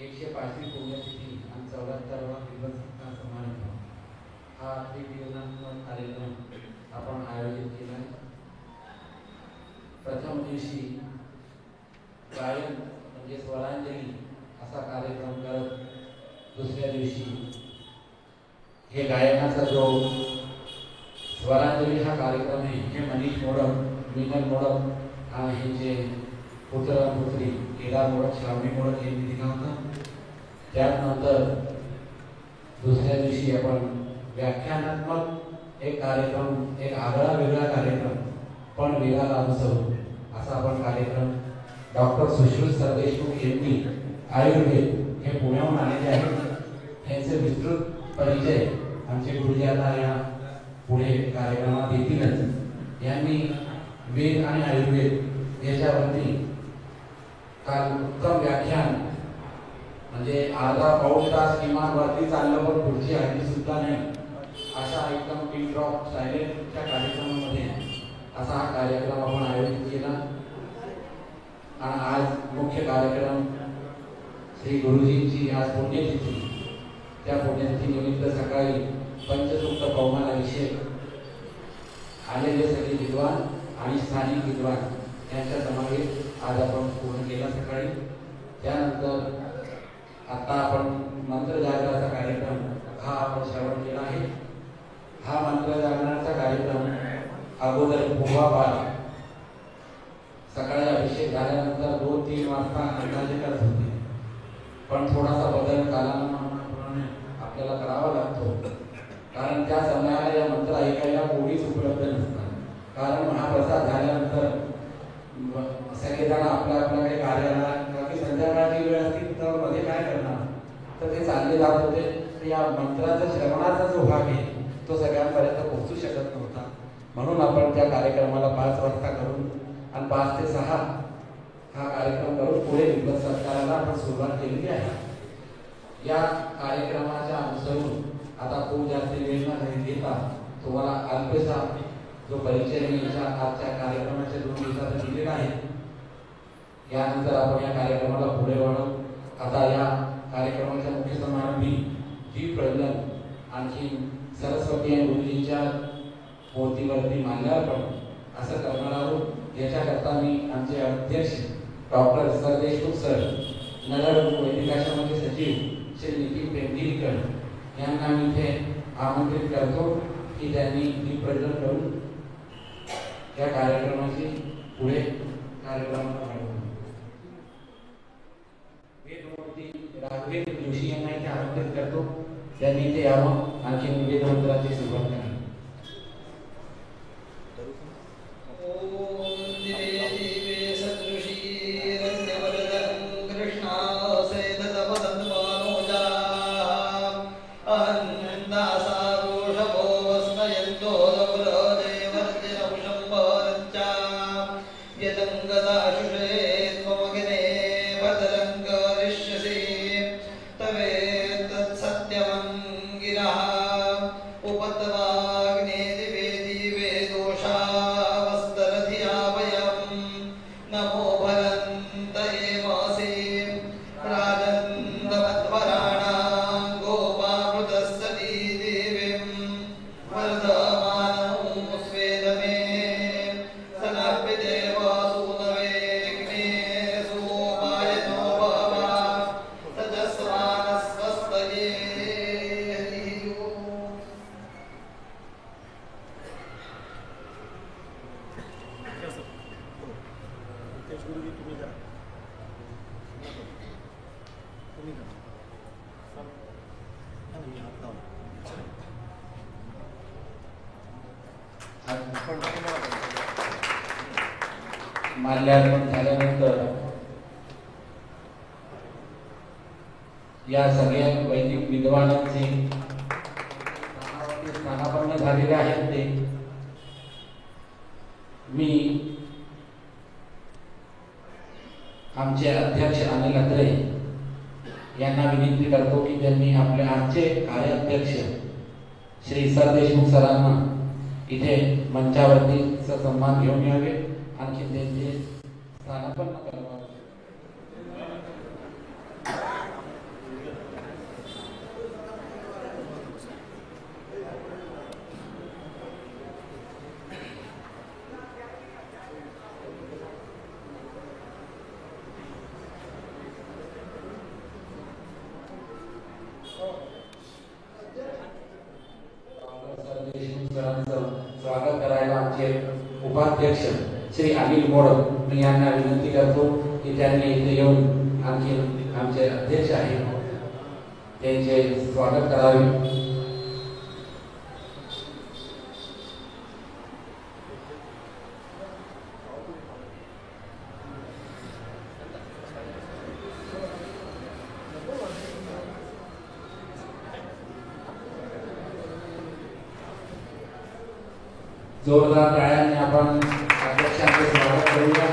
105वी पुण्यतिथी आणि 74वा दिवसचा समारंभ हा दिव्यनात्मक कार्यक्रम आपण आयोजित केला आहे. प्रथम दिवशी गायन म्हणजे स्वरांजली असा कार्यक्रम करत दुसऱ्या दिवशी हे गायनाचा जो स्वरांजली हा कार्यक्रम आहे हे मनीष मोडक, मिनल मोडक आणि जे पुत्र पुत्री केदार मोडक, श्रावणी मोडक यांनी दिला होता. त्यानंतर दुसऱ्या दिवशी आपण व्याख्यानात्मक एक कार्यक्रम, एक आगळा वेगळा कार्यक्रम पण वेगाला अनुसरून असा आपण कार्यक्रम डॉक्टर सुश्रुत सरदेशमुख यांनी आयुर्वेद हे पुण्याहून आलेले आहेत. त्यांचे विस्तृत परिचय आमचे गुरुजी आता या पुढे कार्यक्रमात येतीलच. यांनी वेद आणि आयुर्वेद याच्यावरती काल उत्तम व्याख्यान म्हणजे अर्धा पाऊण तास किमान वरती चाललं पण पुढची हल्ली सुद्धा नाही अशा एकदम पिन ड्रॉप सायलेंटच्या कार्यक्रमामध्ये असा हा कार्यक्रम आपण आयोजित केला. आणि आज मुख्य कार्यक्रम श्री गुरुजींची आज पुण्यतिथी, त्या पुण्यतिथी निमित्त सकाळी पंचसूक्त कौमाराभिषेक आलेले सगळे विद्वान आणि स्थानिक विद्वान यांच्या समावेश आज आपण पूर्ण केला सकाळी. त्यानंतर आता आपण मंत्र जागरणाचा कार्यक्रम हा आपण श्रवण केला आहे. हा मंत्र जागरणाचा कार्यक्रम अगोदर पूर्वापार सकाळी अभिषेक झाल्यानंतर 2-3 वाजता अंदाजे करत होते, पण थोडासा बदल कालानुक्रमाने आपल्याला करावा लागतो. कारण त्या समयाला या मंत्र ऐकायला कोणीच उपलब्ध नसतात. कारण महाप्रसाद झाल्यानंतर सगळेजण आपल्या आपल्या काही कार्याला किंवा संध्याकाळची वेळ असती तर मध्ये काय करणार तर ते चालले जात होते. तर या मंत्राचा श्रवणाचा जो भाग आहे तो सगळ्यांपर्यंत पोहोचू शकत नव्हता. म्हणून आपण त्या कार्यक्रमाला 5 वाजता करून आणि 5 ते 6 हा कार्यक्रम करून पुढे विद्वत सत्काराला आपण सुरुवात केलेली आहे. या कार्यक्रमाच्या अनुसरून आता खूप जास्त वेळ न घेता तुम्हाला अल्पसा जो परिचय मी आजच्या कार्यक्रमाच्या 2 दिवसात दिलेला आहे. यानंतर आपण या कार्यक्रमाला पुढे वाढवू. आता या कार्यक्रमाच्या मुख्य समारंभी जी प्रज्वलन आणखी सरस्वती आणि गुरुजींच्या पोथीवरती माल्यार्पण असं करणार आहोत. याच्याकरता मी आमचे अध्यक्ष डॉक्टर सरदेशमुख सर, नगर वैदिकाश्रमाचे सचिव श्री नितीन पेंढीकर यांना मी इथे आमंत्रित करतो की त्यांनी दीप प्रज्वलन करून या कार्यक्रमाची पुढे कार्यक्रमाला वाढवू. वेदमूर्ती राघवेंद्र जोशी यांना इथे आमंत्रित करतो, त्यांनी इथे यावं आणखी वेद मंत्राची सुरुवात करावी. माल्यार्पण झाल्यानंतर या सगळ्या वैदिक विद्वानांचे स्थानापन्न झालेले आहेत. ते मी आमचे अध्यक्ष अनिल अत्रे यांना विनंती करतो की त्यांनी आपले आजचे कार्याध्यक्ष श्री सरदेशमुख सरांना इथे मंचावरती सन्मान घेऊन यावे, आणखी त्यांचे स्थानापन्न करावे. अध्यक्ष श्री अनिल मोडक मी यांना विनंती करतो की त्यांनी इथे येऊन आमचे अध्यक्ष आहेत त्यांचे स्वागत करावे. जोरदार टाळ्यांनी आपण अध्यक्षांचे स्वागत करूया.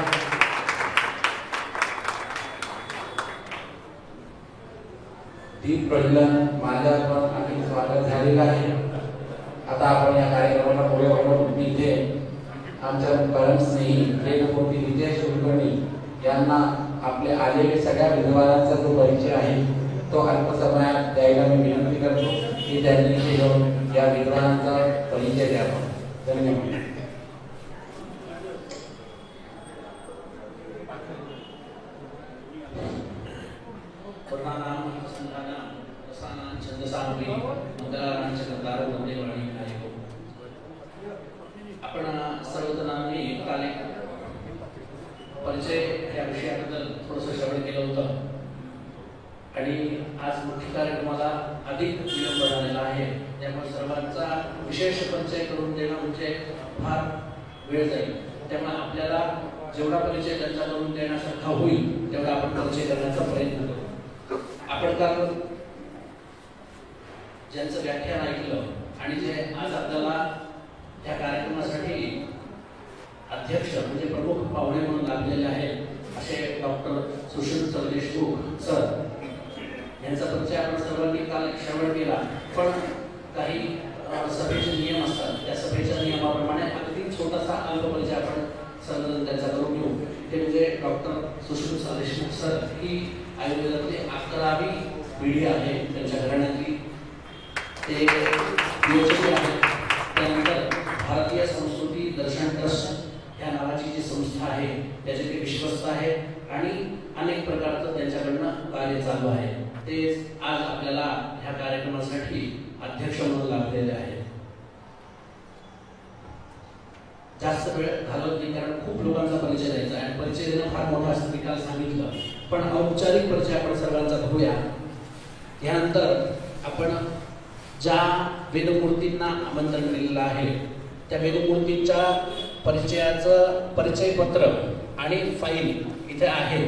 दीप प्रज्वलन माझ्यावर आणखी स्वागत झालेलं आहे. आता आपण या कार्यक्रमाला पुढे वळून इथे आमच्या परमस्नेही वेदमूर्ती विजय कुलकर्णी यांना आपले आलेले सगळ्या विद्वानांचा जो परिचय आहे तो अल्प समयात द्यायला मी विनंती करतो की त्यांनी येऊन या विद्वानांचा परिचय द्यावा. धन्यवाद. आपण सर्वजणांनी काल एक परिचय या विषयाबद्दल थोडंसं श्रवण केलं होतं आणि आज मुख्य कार्यक्रमाला अधिक विलंब झालेला आहे. त्यामुळे सर्वांचा विशेष परिचय करून देणं म्हणजे फार वेळ जाईल. त्यामुळे आपल्याला जेवढा परिचय त्यांचा करून देण्यासारखा होईल तेवढा आपण परिचय करण्याचा प्रयत्न करू. आपण काल ज्यांचं व्याख्यान ऐकलं आणि जे आज आपल्याला या कार्यक्रमासाठी अध्यक्ष म्हणजे प्रमुख पाहुणे म्हणून लाभलेले आहेत असे डॉक्टर सुशील देशमुख सर यांचा परिचय आपण सर्वांनी काल श्रवण केला. पण काही सभेचे नियम असतात त्या सभेच्या नियमाप्रमाणे अगदी छोटासा अल्प परिचय आपण सर्वजण त्यांचा करून घेऊ. ते म्हणजे डॉक्टर सुशील देशमुख सर ही आयुर्वेदातली 11वी पिढी आहे त्यांच्या घराण्यातली. ते PhD आहेत. त्यानंतर भारतीय संस्कृती दर्शन ट्रस्ट या नावाची जी संस्था आहे त्याचे ते विश्वस्त आहे आणि अनेक प्रकारचं त्यांच्याकडनं कार्य चालू आहे. ते आज आपल्याला ह्या कार्यक्रमासाठी अध्यक्ष म्हणून लाभलेले आहेत. जास्त वेळ घालवत नाही कारण खूप लोकांचा परिचय द्यायचा आहे. परिचय देणं फार मोठं असतं मी काल सांगितलं. पण औपचारिक परिचय आपण सर्वांचा बघूया. यानंतर आपण ज्या वेदमूर्तींना आमंत्रण दिलेलं आहे त्या वेदमूर्तींच्या परिचयाचं परिचयपत्र आणि फाईल इथे आहे.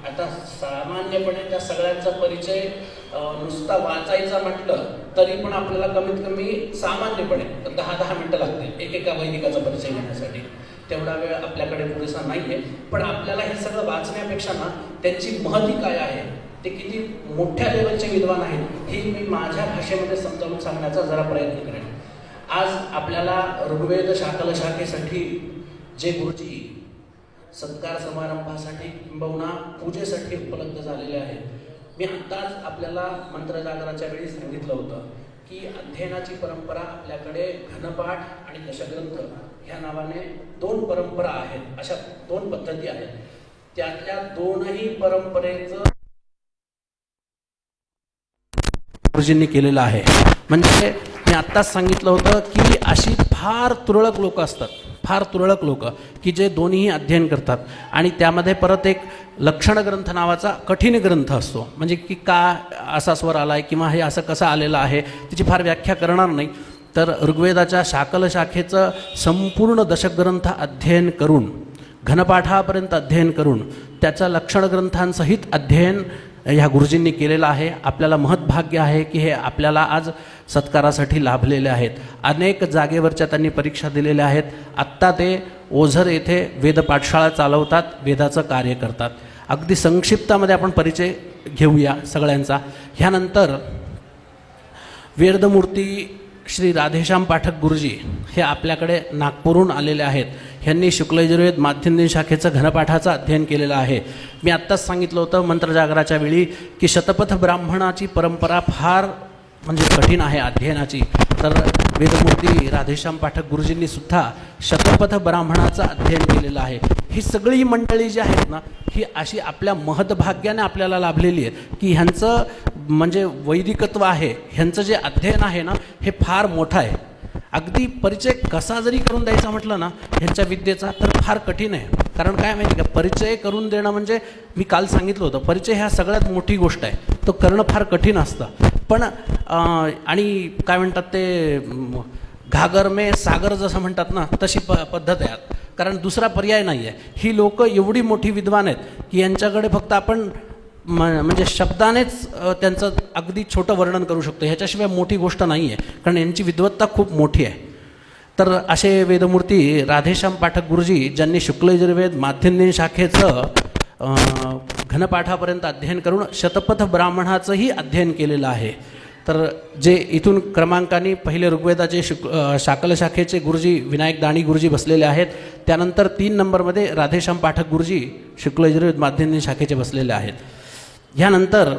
आता सामान्यपणे त्या सगळ्यांचा परिचय नुसता वाचायचा म्हटलं तरी पण आपल्याला कमीत कमी सामान्यपणे 10-10 मिनिटं लागतील एकेका वैदिकाचा परिचय घेण्यासाठी. तेवढा वेळ आपल्याकडे पुरेसा नाही आहे. पण आपल्याला हे सगळं वाचण्यापेक्षा ना त्यांची महती काय आहे ते किती मोठ्या लेवलचे विद्वान आहेत हे मी माझ्या भाषेमध्ये समजावून सांगण्याचा जरा प्रयत्न करेन. आज आपल्याला ऋग्वेद शाकल शाखेसाठी जे गुरुजी सत्कार समारंभासाठी किंबहुना पूजेसाठी उपलब्ध झालेले आहेत. मी आत्ताच आपल्याला मंत्रजागराच्या वेळी सांगितलं होतं की अध्ययनाची परंपरा आपल्याकडे घनपाठ आणि दशग्रंथ ह्या नावाने 2 परंपरा आहेत. अशा 2 पद्धती आहेत. त्यातल्या 2ही परंपरेचं गुरुजींनी केलेलं आहे. म्हणजे मी आत्ताच सांगितलं होतं की अशी फार तुरळक लोक असतात, फार तुरळक लोक की जे दोन्हीही अध्ययन करतात आणि त्यामध्ये परत एक लक्षण ग्रंथ नावाचा कठीण ग्रंथ असतो. म्हणजे की का असा स्वर आला आहे किंवा हे असं कसं आलेलं आहे त्याची फार व्याख्या करणार नाही. तर ऋग्वेदाच्या शाकल शाखेचं संपूर्ण दशग्रंथ अध्ययन करून घनपाठापर्यंत अध्ययन करून त्याचं लक्षण ग्रंथांसहित अध्ययन ह्या गुरुजींनी केलेलं आहे. आपल्याला महत्भाग्य आहे की हे आपल्याला आज सत्कारासाठी लाभलेले आहेत. अनेक जागेवरच्या त्यांनी परीक्षा दिलेल्या आहेत. आत्ता ते ओझर येथे वेद पाठशाळा चालवतात, वेदाचं कार्य करतात. अगदी संक्षिप्तामध्ये आपण परिचय घेऊया सगळ्यांचा. ह्यानंतर वेदमूर्ती श्री राधेश्याम पाठक गुरुजी हे आपल्याकडे नागपूरहून आलेले आहेत. ह्यांनी शुक्लयजुर्वेद माध्यंदिन शाखेचं घनपाठाचं अध्ययन केलेलं आहे. मी आत्ताच सांगितलं होतं मंत्रजागराच्या वेळी की शतपथ ब्राह्मणाची परंपरा फार म्हणजे कठीण आहे अध्ययनाची. तर वेदमूर्ती राधेश्याम पाठक गुरुजींनी सुद्धा शतपथ ब्राह्मणाचं अध्ययन केलेलं आहे. ही सगळी मंडळी जी आहेत ना ही अशी आपल्या महत्भाग्याने आपल्याला लाभलेली आहे की ह्यांचं म्हणजे वैदिकत्व आहे, ह्यांचं जे अध्ययन आहे ना हे फार मोठं आहे. अगदी परिचय कसा जरी करून द्यायचा म्हटलं ना ह्यांच्या विद्येचा तर फार कठीण आहे. कारण काय माहिती का, परिचय करून देणं म्हणजे मी काल सांगितलं होतं, परिचय ह्या सगळ्यात मोठी गोष्ट आहे, तो करणं फार कठीण असतं. पण आणि काय म्हणतात ते घागर में सागर जसं म्हणतात ना तशी पद्धत आहे. कारण दुसरा पर्याय नाही आहे. ही लोक एवढी मोठी विद्वान आहेत की यांच्याकडे फक्त आपण म्हणजे शब्दानेच त्यांचं अगदी छोटं वर्णन करू शकतो, ह्याच्याशिवाय मोठी गोष्ट नाही आहे. कारण यांची विद्वत्ता खूप मोठी आहे. तर असे वेदमूर्ती राधेश्याम पाठक गुरुजी ज्यांनी शुक्लयजुर्वेद माध्यंदिन शाखेचं घनपाठापर्यंत अध्ययन करून शतपथ ब्राह्मणाचंही अध्ययन केलेलं आहे. तर जे इथून क्रमांकाने पहिले ऋग्वेदाचे शाकल शाखेचे गुरुजी विनायक दाणी गुरुजी बसलेले आहेत. त्यानंतर 3 नंबरमध्ये राधेश्याम पाठक गुरुजी शुक्लयजुर्वेद माध्यंदिन शाखेचे बसलेले आहेत. ह्यानंतर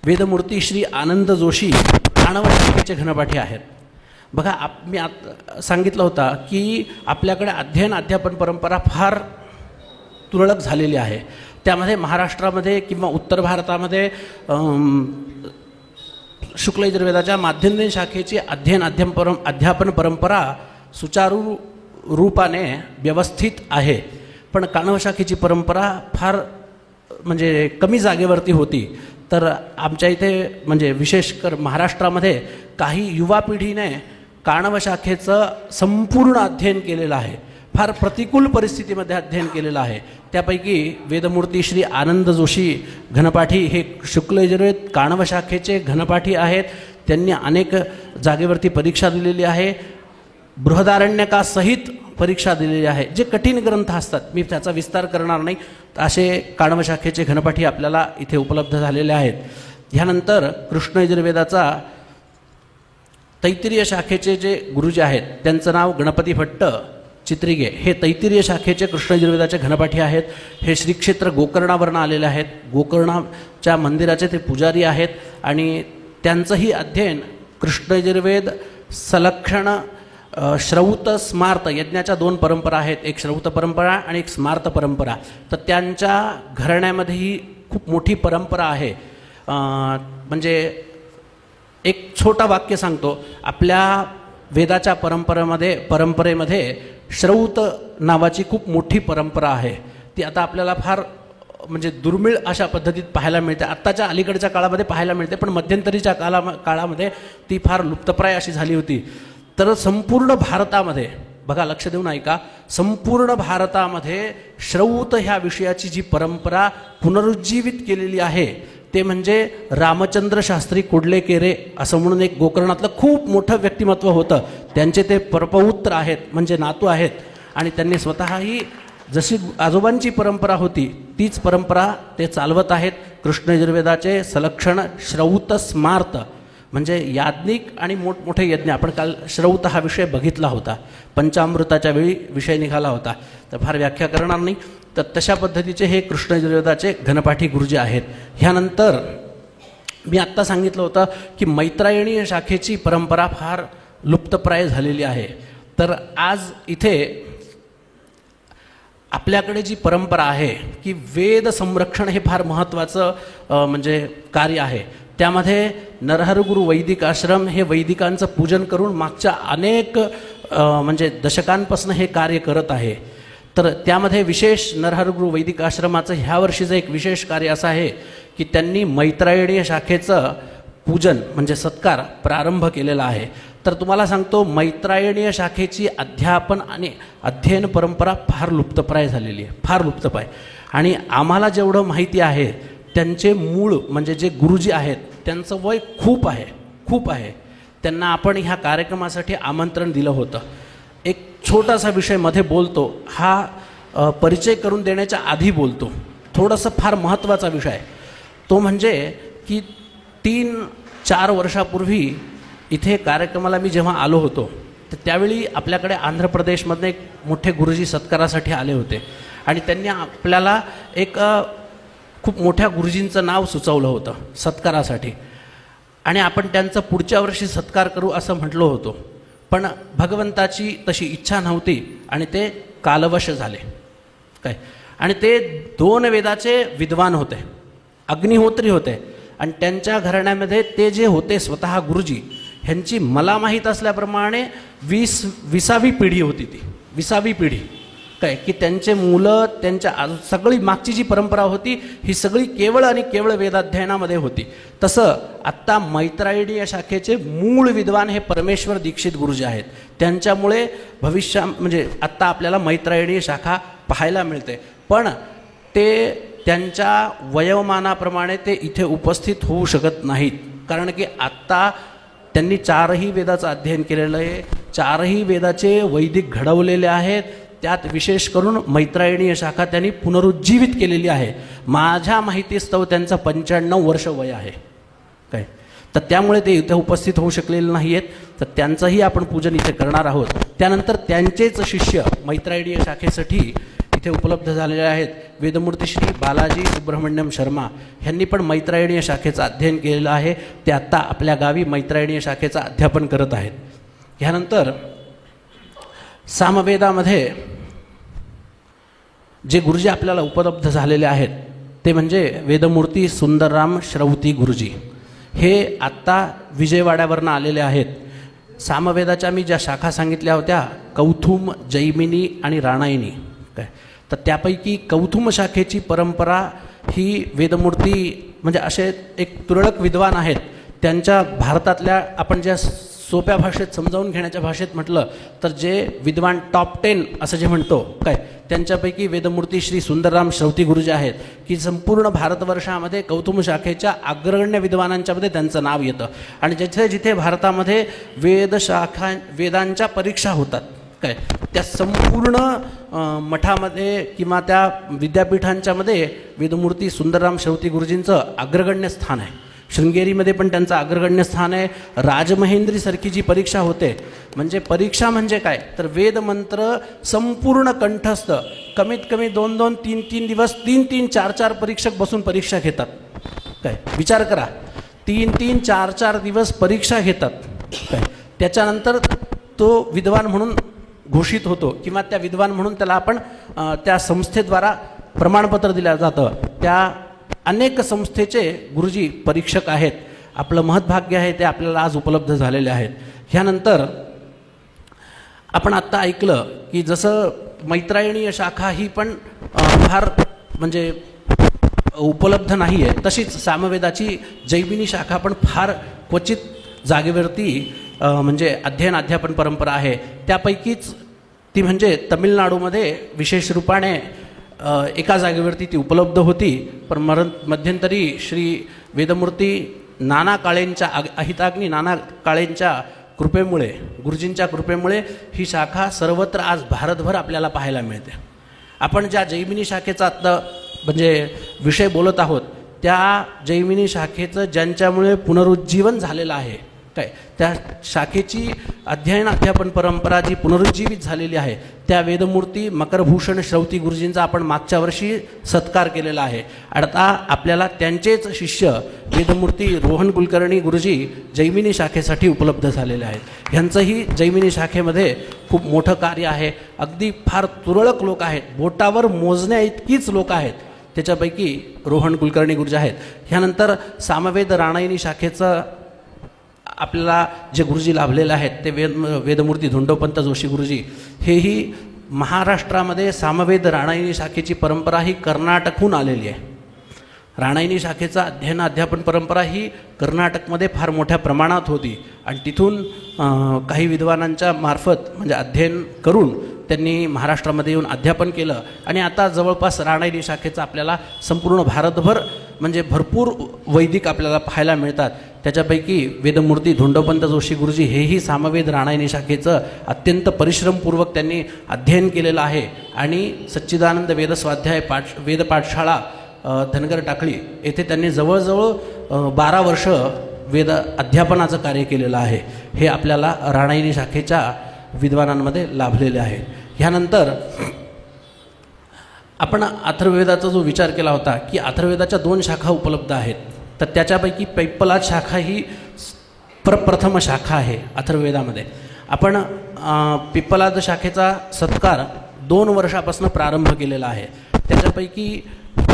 वेदमूर्ती श्री आनंद जोशी काणव शाखेचे घनपाठी आहेत. बघा मी सांगितलं होतं की आपल्याकडे अध्ययन अध्यापन परंपरा फार तुरळक झालेली आहे. त्यामध्ये महाराष्ट्रामध्ये किंवा उत्तर भारतामध्ये शुक्लयजुर्वेदाच्या माध्यंदिन शाखेची अध्यापन परंपरा सुचारू रूपाने व्यवस्थित आहे. पण काणव शाखेची परंपरा फार म्हणजे कमी जागेवरती होती. तर आमच्या इथे म्हणजे विशेषकर महाराष्ट्रामध्ये काही युवा पिढीने काणव शाखेचं संपूर्ण अध्ययन केलेलं आहे. फार प्रतिकूल परिस्थितीमध्ये अध्ययन केलेलं आहे. त्यापैकी वेदमूर्ती श्री आनंद जोशी घनपाठी हे शुक्लयजुर्वेद काणव शाखेचे घनपाठी आहेत. त्यांनी अनेक जागेवरती परीक्षा दिलेली आहे. बृहदारण्यकासहित परीक्षा दिलेली आहे. जे कठीण ग्रंथ असतात, मी त्याचा विस्तार करणार नाही, असे काणव शाखेचे घनपाठी आपल्याला इथे उपलब्ध झालेले आहेत. ह्यानंतर कृष्णयजुर्वेदाचा तैत्तिरीय शाखेचे जे गुरुजी आहेत त्यांचं नाव गणपती भट्ट चित्रिगे, हे तैत्तिरीय शाखेचे कृष्णयजुर्वेदाचे घनपाठी आहेत. हे श्री क्षेत्र गोकर्णावरून आलेले आहेत. गोकर्णाच्या मंदिराचे ते पुजारी आहेत आणि त्यांचंही अध्ययन कृष्णयजुर्वेद सलक्षण श्रौत स्मार्त यज्ञाच्या 2 परंपरा आहेत, एक श्रौत परंपरा आणि एक स्मार्त परंपरा. तर त्यांच्या घराण्यामध्येही खूप मोठी परंपरा आहे. म्हणजे एक छोटा वाक्य सांगतो, आपल्या वेदाच्या परंपरेमध्ये श्रौत नावाची खूप मोठी परंपरा आहे. ती आता आपल्याला फार म्हणजे दुर्मिळ अशा पद्धतीत पाहायला मिळते. आत्ताच्या अलीकडच्या काळामध्ये पाहायला मिळते, पण मध्यंतरीच्या काळामध्ये ती फार लुप्तप्राय अशी झाली होती. तर संपूर्ण भारतामध्ये बघा, लक्ष देऊन ऐका, संपूर्ण भारतामध्ये श्रौत ह्या विषयाची जी परंपरा पुनरुज्जीवित केलेली आहे ते म्हणजे रामचंद्र शास्त्री कुडलेकेरे असं म्हणून एक गोकर्णातलं खूप मोठं व्यक्तिमत्व होतं. त्यांचे ते परपौत्र आहेत, म्हणजे नातू आहेत. आणि त्यांनी स्वतःही जशी आजोबांची परंपरा होती तीच परंपरा ते चालवत आहेत. कृष्णयजुर्वेदाचे सलक्षण श्रौत स्मार्त म्हणजे याज्ञिक आणि मोठमोठे यज्ञ. आपण काल श्रौत हा विषय बघितला होता, पंचामृताच्या वेळी विषय निघाला होता, तर फार व्याख्या करणार नाही. तर तशा पद्धतीचे हे कृष्णयजुर्वेदाचे घनपाठी गुरुजी आहेत. ह्यानंतर मी आत्ता सांगितलं होतं की मैत्रायणीय शाखेची परंपरा फार लुप्तप्राय झालेली आहे. तर आज इथे आपल्याकडे जी परंपरा आहे की वेद संरक्षण हे फार महत्त्वाचं म्हणजे कार्य आहे. त्यामध्ये नरहरगुरु वैदिक आश्रम हे वैदिकांचं पूजन करून मागच्या अनेक म्हणजे दशकांपासून हे कार्य करत आहे. तर त्यामध्ये विशेष नरहरगुरु वैदिक आश्रमाचं ह्या वर्षीचं एक विशेष कार्य असं आहे की त्यांनी मैत्रायणीय शाखेचं पूजन म्हणजे सत्कार प्रारंभ केलेला आहे. तर तुम्हाला सांगतो, मैत्रायणीय शाखेची अध्यापन आणि अध्ययन परंपरा फार लुप्तप्राय झालेली आहे, फार लुप्तप्राय. आणि आम्हाला जेवढं माहिती आहे त्यांचे मूळ म्हणजे जे गुरुजी आहेत त्यांचं वय खूप आहे. त्यांना आपण ह्या कार्यक्रमासाठी आमंत्रण दिलं होतं. एक छोटासा विषय मध्ये बोलतो, हा परिचय करून देण्याच्या आधी बोलतो. थोडंसं फार महत्त्वाचा विषय आहे तो म्हणजे की 3-4 वर्षापूर्वी इथे कार्यक्रमाला मी जेव्हा आलो होतो तर त्यावेळी आपल्याकडे आंध्र प्रदेशमधनं एक मोठे गुरुजी सत्कारासाठी आले होते आणि त्यांनी आपल्याला एक खूप मोठ्या गुरुजींचं नाव सुचवलं होतं सत्कारासाठी आणि आपण त्यांचं पुढच्या वर्षी सत्कार करू असं म्हटलो होतो. पण भगवंताची तशी इच्छा नव्हती आणि ते कालवश झाले काय. आणि ते 2 वेदाचे विद्वान होते, अग्निहोत्री होते आणि त्यांच्या घराण्यामध्ये ते जे होते स्वतः गुरुजी ह्यांची मला माहीत असल्याप्रमाणे 20वी पिढी होती ती, 20वी पिढी काय, की त्यांचे मुलं त्यांच्या सगळी मागची जी परंपरा होती ही सगळी केवळ आणि केवळ वेदाध्ययनामध्ये होती. तसं आत्ता मैत्रायणी या शाखेचे मूळ विद्वान हे परमेश्वर दीक्षित गुरुजी आहेत. त्यांच्यामुळे भविष्या म्हणजे आत्ता आपल्याला मैत्रायणी शाखा पाहायला मिळते. पण ते त्यांच्या वयोमानाप्रमाणे ते इथे उपस्थित होऊ शकत नाहीत, कारण की आत्ता त्यांनी 4ही वेदाचं अध्ययन केलेलं आहे, 4ही वेदाचे वैदिक घडवलेले आहेत. त्यात विशेष करून मैत्रायणी शाखा त्यांनी पुनरुज्जीवित केलेली आहे. माझ्या माहितीस्तव त्यांचं 95 वर्ष वय आहे काय, तर त्यामुळे ते इथे उपस्थित होऊ शकलेले नाही आहेत. तर त्यांचंही आपण पूजन इथे करणार आहोत. त्यानंतर त्यांचेच शिष्य मैत्रायणी शाखेसाठी इथे उपलब्ध झालेले आहेत. वेदमूर्ती श्री बालाजी सुब्रह्मण्यम शर्मा ह्यांनी पण मैत्रायणी शाखेचं अध्ययन केलेलं आहे. ते आत्ता आपल्या गावी मैत्रायणी शाखेचं अध्यापन करत आहेत. ह्यानंतर सामवेदामध्ये जे गुरुजी आपल्याला उपलब्ध झालेले आहेत ते म्हणजे वेदमूर्ती सुंदरराम श्रौती गुरुजी. हे आत्ता विजयवाड्यावरनं आलेले आहेत. सामवेदाच्या मी ज्या शाखा सांगितल्या होत्या कौथुम, जैमिनी आणि राणायणी काय, तर त्यापैकी कौथुम शाखेची परंपरा ही वेदमूर्ती म्हणजे असे एक तुरळक विद्वान आहेत. त्यांच्या भारतातल्या आपण ज्या सोप्या भाषेत समजावून घेण्याच्या भाषेत म्हटलं तर जे विद्वान टॉप 10 असं जे म्हणतो काय, त्यांच्यापैकी वेदमूर्ती श्री सुंदरराम श्रौती गुरुजी आहेत, की संपूर्ण भारतवर्षामध्ये कौतुम शाखेच्या अग्रगण्य विद्वानांच्यामध्ये त्यांचं नाव येतं. आणि जिथे जिथे भारतामध्ये वेदांच्या परीक्षा होतात काय, त्या संपूर्ण मठामध्ये किंवा त्या विद्यापीठांच्यामध्ये वेदमूर्ती सुंदरराम श्रौती गुरुजींचं अग्रगण्य स्थान आहे. शृंगेरीमध्ये पण त्यांचं अग्रगण्य स्थान आहे. राजमहेंद्रीसारखी जी परीक्षा होते, म्हणजे परीक्षा म्हणजे काय तर वेदमंत्र संपूर्ण कंठस्थ, कमीत कमी 2-2, 3-3 दिवस 3-3, 4-4 परीक्षक बसून परीक्षा घेतात काय. विचार करा, 3-3, 4-4 दिवस परीक्षा घेतात काय. त्याच्यानंतर तो विद्वान म्हणून घोषित होतो किंवा त्या विद्वान म्हणून त्याला आपण त्या संस्थेद्वारा प्रमाणपत्र दिलं जातं. त्या अनेक संस्थेचे गुरुजी परीक्षक आहेत. आपलं महत्भाग्य आहे ते आपल्याला आज उपलब्ध झालेले आहेत. ह्यानंतर आपण आत्ता ऐकलं की जसं मैत्रायणी शाखा ही पण फार म्हणजे उपलब्ध नाही आहे, तशीच सामवेदाची जैमिनी शाखा पण फार क्वचित जागेवरती म्हणजे अध्यापन परंपरा आहे. त्यापैकीच ती म्हणजे तमिळनाडूमध्ये विशेष रूपाने एका जागेवरती ती उपलब्ध होती. पण मध्यंतरी श्री वेदमूर्ती नाना काळेंच्या अहिताग्नी नाना काळेंच्या कृपेमुळे, गुरुजींच्या कृपेमुळे ही शाखा सर्वत्र आज भारतभर आपल्याला पाहायला मिळते. आपण ज्या जैमिनी शाखेचा आत्ता म्हणजे विषय बोलत आहोत त्या जैमिनी शाखेचं ज्यांच्यामुळे पुनरुज्जीवन झालेलं आहे काय, त्या शाखेची अध्यापन परंपरा जी पुनरुज्जीवित झालेली आहे त्या वेदमूर्ती मकरभूषण श्रौती गुरुजींचा आपण मागच्या वर्षी सत्कार केलेला आहे. आता आपल्याला त्यांचेच शिष्य वेदमूर्ती रोहन कुलकर्णी गुरुजी जैमिनी शाखेसाठी उपलब्ध झालेले आहेत. ह्यांचंही जैमिनी शाखेमध्ये खूप मोठं कार्य आहे. अगदी फार तुरळक लोक आहेत, बोटावर मोजण्या इतकीच लोक आहेत, त्याच्यापैकी रोहन कुलकर्णी गुरुजी आहेत. ह्यानंतर सामवेद राणायणी शाखेचं आपल्याला जे गुरुजी लाभलेले आहेत ते वेदमूर्ती धोंडोपंत जोशी गुरुजी, हेही महाराष्ट्रामध्ये सामवेद राणायणी शाखेची परंपरा ही कर्नाटकहून आलेली आहे. राणायणी शाखेचा अध्यापन परंपरा ही कर्नाटकमध्ये फार मोठ्या प्रमाणात होती आणि तिथून काही विद्वानांच्या मार्फत म्हणजे अध्ययन करून त्यांनी महाराष्ट्रामध्ये येऊन अध्यापन केलं. आणि आता जवळपास राणायणी शाखेचा आपल्याला संपूर्ण भारतभर म्हणजे भरपूर वैदिक आपल्याला पाहायला मिळतात. त्याच्यापैकी वेदमूर्ती धोंडोपंत जोशी गुरुजी हेही सामवेद राणायणी शाखेचं अत्यंत परिश्रमपूर्वक त्यांनी अध्ययन केलेलं आहे. आणि सच्चिदानंद वेदस्वाध्याय वेद पाठशाळा धनगर टाकळी येथे त्यांनी जवळजवळ 12 वर्ष वेद अध्यापनाचं कार्य केलेलं आहे. हे आपल्याला राणायणी शाखेच्या विद्वानांमध्ये लाभलेले आहे. ह्यानंतर आपण अथर्ववेदाचा जो विचार केला होता की अथर्ववेदाच्या 2 शाखा उपलब्ध आहेत, तर त्याच्यापैकी पैप्पलाद शाखा ही प्रप्रथम शाखा आहे अथर्ववेदामध्ये. आपण पिप्पलाद शाखेचा सत्कार 2 वर्षापासून प्रारंभ केलेला आहे. त्याच्यापैकी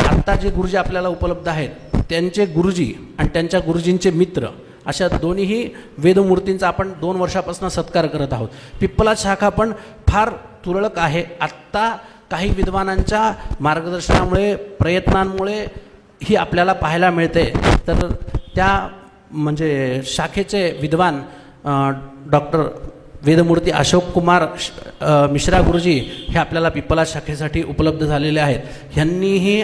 आत्ता जे गुरुजी आपल्याला उपलब्ध आहेत त्यांचे गुरुजी आणि त्यांच्या गुरुजींचे मित्र अशा दोन्हीही वेदमूर्तींचा आपण 2 वर्षापासून सत्कार करत आहोत. पिप्पलाद शाखा पण फार तुरळक आहे. आत्ता काही विद्वानांच्या मार्गदर्शनामुळे प्रयत्नांमुळे ही आपल्याला पाहायला मिळते. तर त्या म्हणजे शाखेचे विद्वान डॉक्टर वेदमूर्ती अशोक कुमार मिश्रा गुरुजी हे आपल्याला पिप्पलाद शाखेसाठी उपलब्ध झालेले आहेत. ह्यांनीही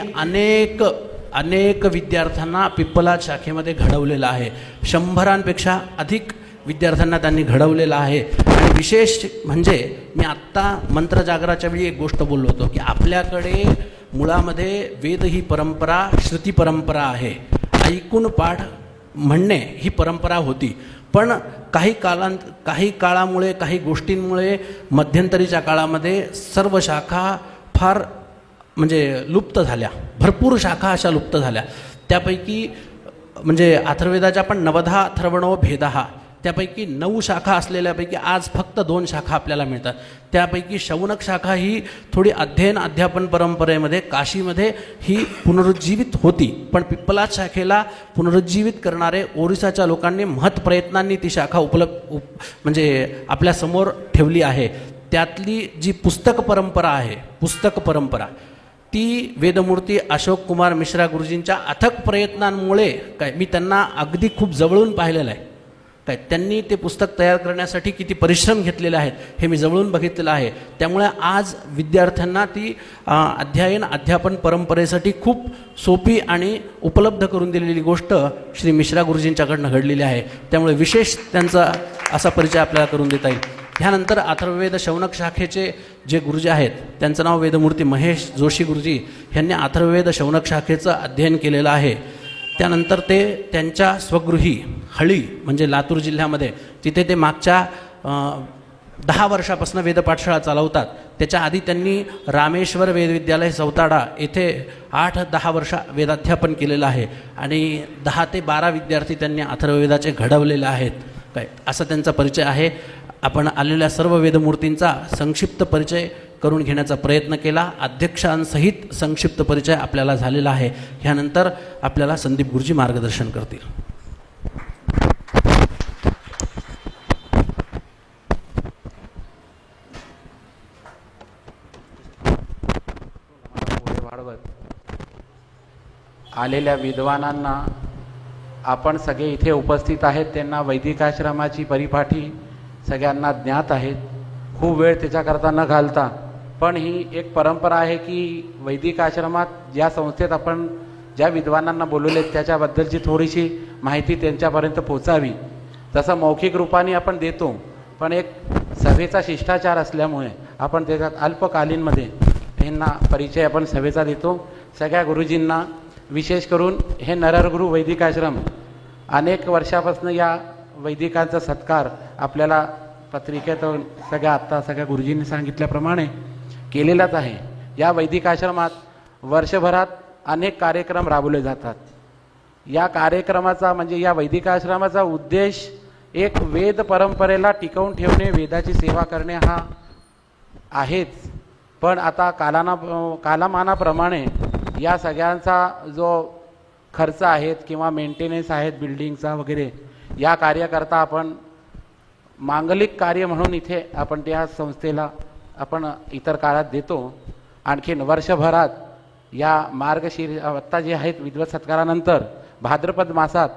अनेक विद्यार्थ्यांना पिप्पलाद शाखेमध्ये घडवलेलं आहे. 100पेक्षा अधिक विद्यार्थ्यांना त्यांनी घडवलेलं आहे. आणि विशेष म्हणजे मी आत्ता मंत्रजागराच्या वेळी एक गोष्ट बोललो होतो की आपल्याकडे मुळामध्ये वेद ही परंपरा, श्रुती परंपरा आहे. ऐकून पाठ म्हणणे ही परंपरा होती. पण काही काळामुळे, काही गोष्टींमुळे मध्यंतरीच्या काळामध्ये सर्व शाखा फार म्हणजे लुप्त झाल्या. भरपूर शाखा अशा लुप्त झाल्या. त्यापैकी म्हणजे अथर्ववेदाच्या पण 9 अथर्वणो भेदः, त्यापैकी 9 शाखा असलेल्यापैकी आज फक्त 2 शाखा आपल्याला मिळतात. त्यापैकी शौनक शाखा ही थोडी अध्यापन परंपरेमध्ये काशीमध्ये ही पुनरुज्जीवित होती. पण पिप्पलाद शाखेला पुनरुज्जीवित करणारे ओरिसाच्या लोकांनी प्रयत्नांनी ती शाखा म्हणजे आपल्यासमोर ठेवली आहे. त्यातली जी पुस्तक परंपरा ती वेदमूर्ती अशोक कुमार मिश्रा गुरुजींच्या अथक प्रयत्नांमुळे मी त्यांना अगदी खूप जवळून पाहिलेलं आहे. त्यांनी ते पुस्तक तयार करण्यासाठी किती परिश्रम घेतलेले आहेत हे मी जवळून बघितलेलं आहे. त्यामुळे आज विद्यार्थ्यांना ती अध्यापन परंपरेसाठी खूप सोपी आणि उपलब्ध करून दिलेली गोष्ट श्री मिश्रा गुरुजींच्याकडनं घडलेली आहे. त्यामुळे विशेष त्यांचा असा परिचय आपल्याला करून देता येईल. ह्यानंतर अथर्ववेद शौनक शाखेचे जे गुरुजी आहेत त्यांचं नाव वेदमूर्ती महेश जोशी गुरुजी. ह्यांनी अथर्ववेद शौनक शाखेचं अध्ययन केलेलं आहे. त्यानंतर ते त्यांच्या स्वगृही हळी म्हणजे लातूर जिल्ह्यामध्ये तिथे ते मागच्या 10 वर्षापासून वेदपाठशाळा चालवतात. त्याच्या आधी त्यांनी रामेश्वर वेदविद्यालय सौताडा येथे 8-10 वर्ष वेदाध्यापन केलेलं आहे. आणि 10 ते 12 विद्यार्थी त्यांनी अथर्ववेदाचे घडवलेले आहेत. असा त्यांचा परिचय आहे. आपण आलेल्या सर्व वेदमूर्तींचा संक्षिप्त परिचय करून घेण्याचा प्रयत्न केला. अध्यक्षांसहित संक्षिप्त परिचय आपल्याला झालेला आहे. ह्यानंतर आपल्याला संदीप गुरुजी मार्गदर्शन करतील. आलेल्या विद्वानांना, आपण सगळे इथे उपस्थित आहेत त्यांना वैदिक आश्रमाची परिपाठी सगळ्यांना ज्ञात आहेत. खूप वेळ त्याच्याकरता न घालता, पण ही एक परंपरा आहे की वैदिक आश्रमात ज्या संस्थेत आपण ज्या विद्वानांना बोलवले त्याच्याबद्दलची थोडीशी माहिती त्यांच्यापर्यंत पोचावी. तसं मौखिक रूपाने आपण देतो, पण एक सभेचा शिष्टाचार असल्यामुळे आपण त्याच्यात अल्पकालीनमध्ये यांना परिचय आपण सभेचा देतो. सगळ्या गुरुजींना, विशेष करून हे नरहरगुरू वैदिक आश्रम अनेक वर्षापासून या वैदिकांचा सत्कार आपल्याला पत्रिकेत सगळ्या गुरुजींनी सांगितल्याप्रमाणे केलेलाच आहे. या वैदिक आश्रमात वर्षभरात अनेक कार्यक्रम राबवले जातात. या कार्यक्रमाचा म्हणजे या वैदिक आश्रमाचा उद्देश एक वेद परंपरेला टिकवून ठेवणे, वेदाची सेवा करणे हा आहेच. पण आता कालमानाप्रमाणे या सगळ्यांचा जो खर्च आहेत किंवा मेंटेनन्स आहेत बिल्डिंगचा वगैरे, या कार्याकरता आपण मांगलिक कार्य म्हणून इथे आपण त्या संस्थेला आपण इतर काळात देतो. आणखीन वर्षभरात या मार्गशीर्ष आत्ता जे आहेत विद्वत सत्कारानंतर भाद्रपद मासात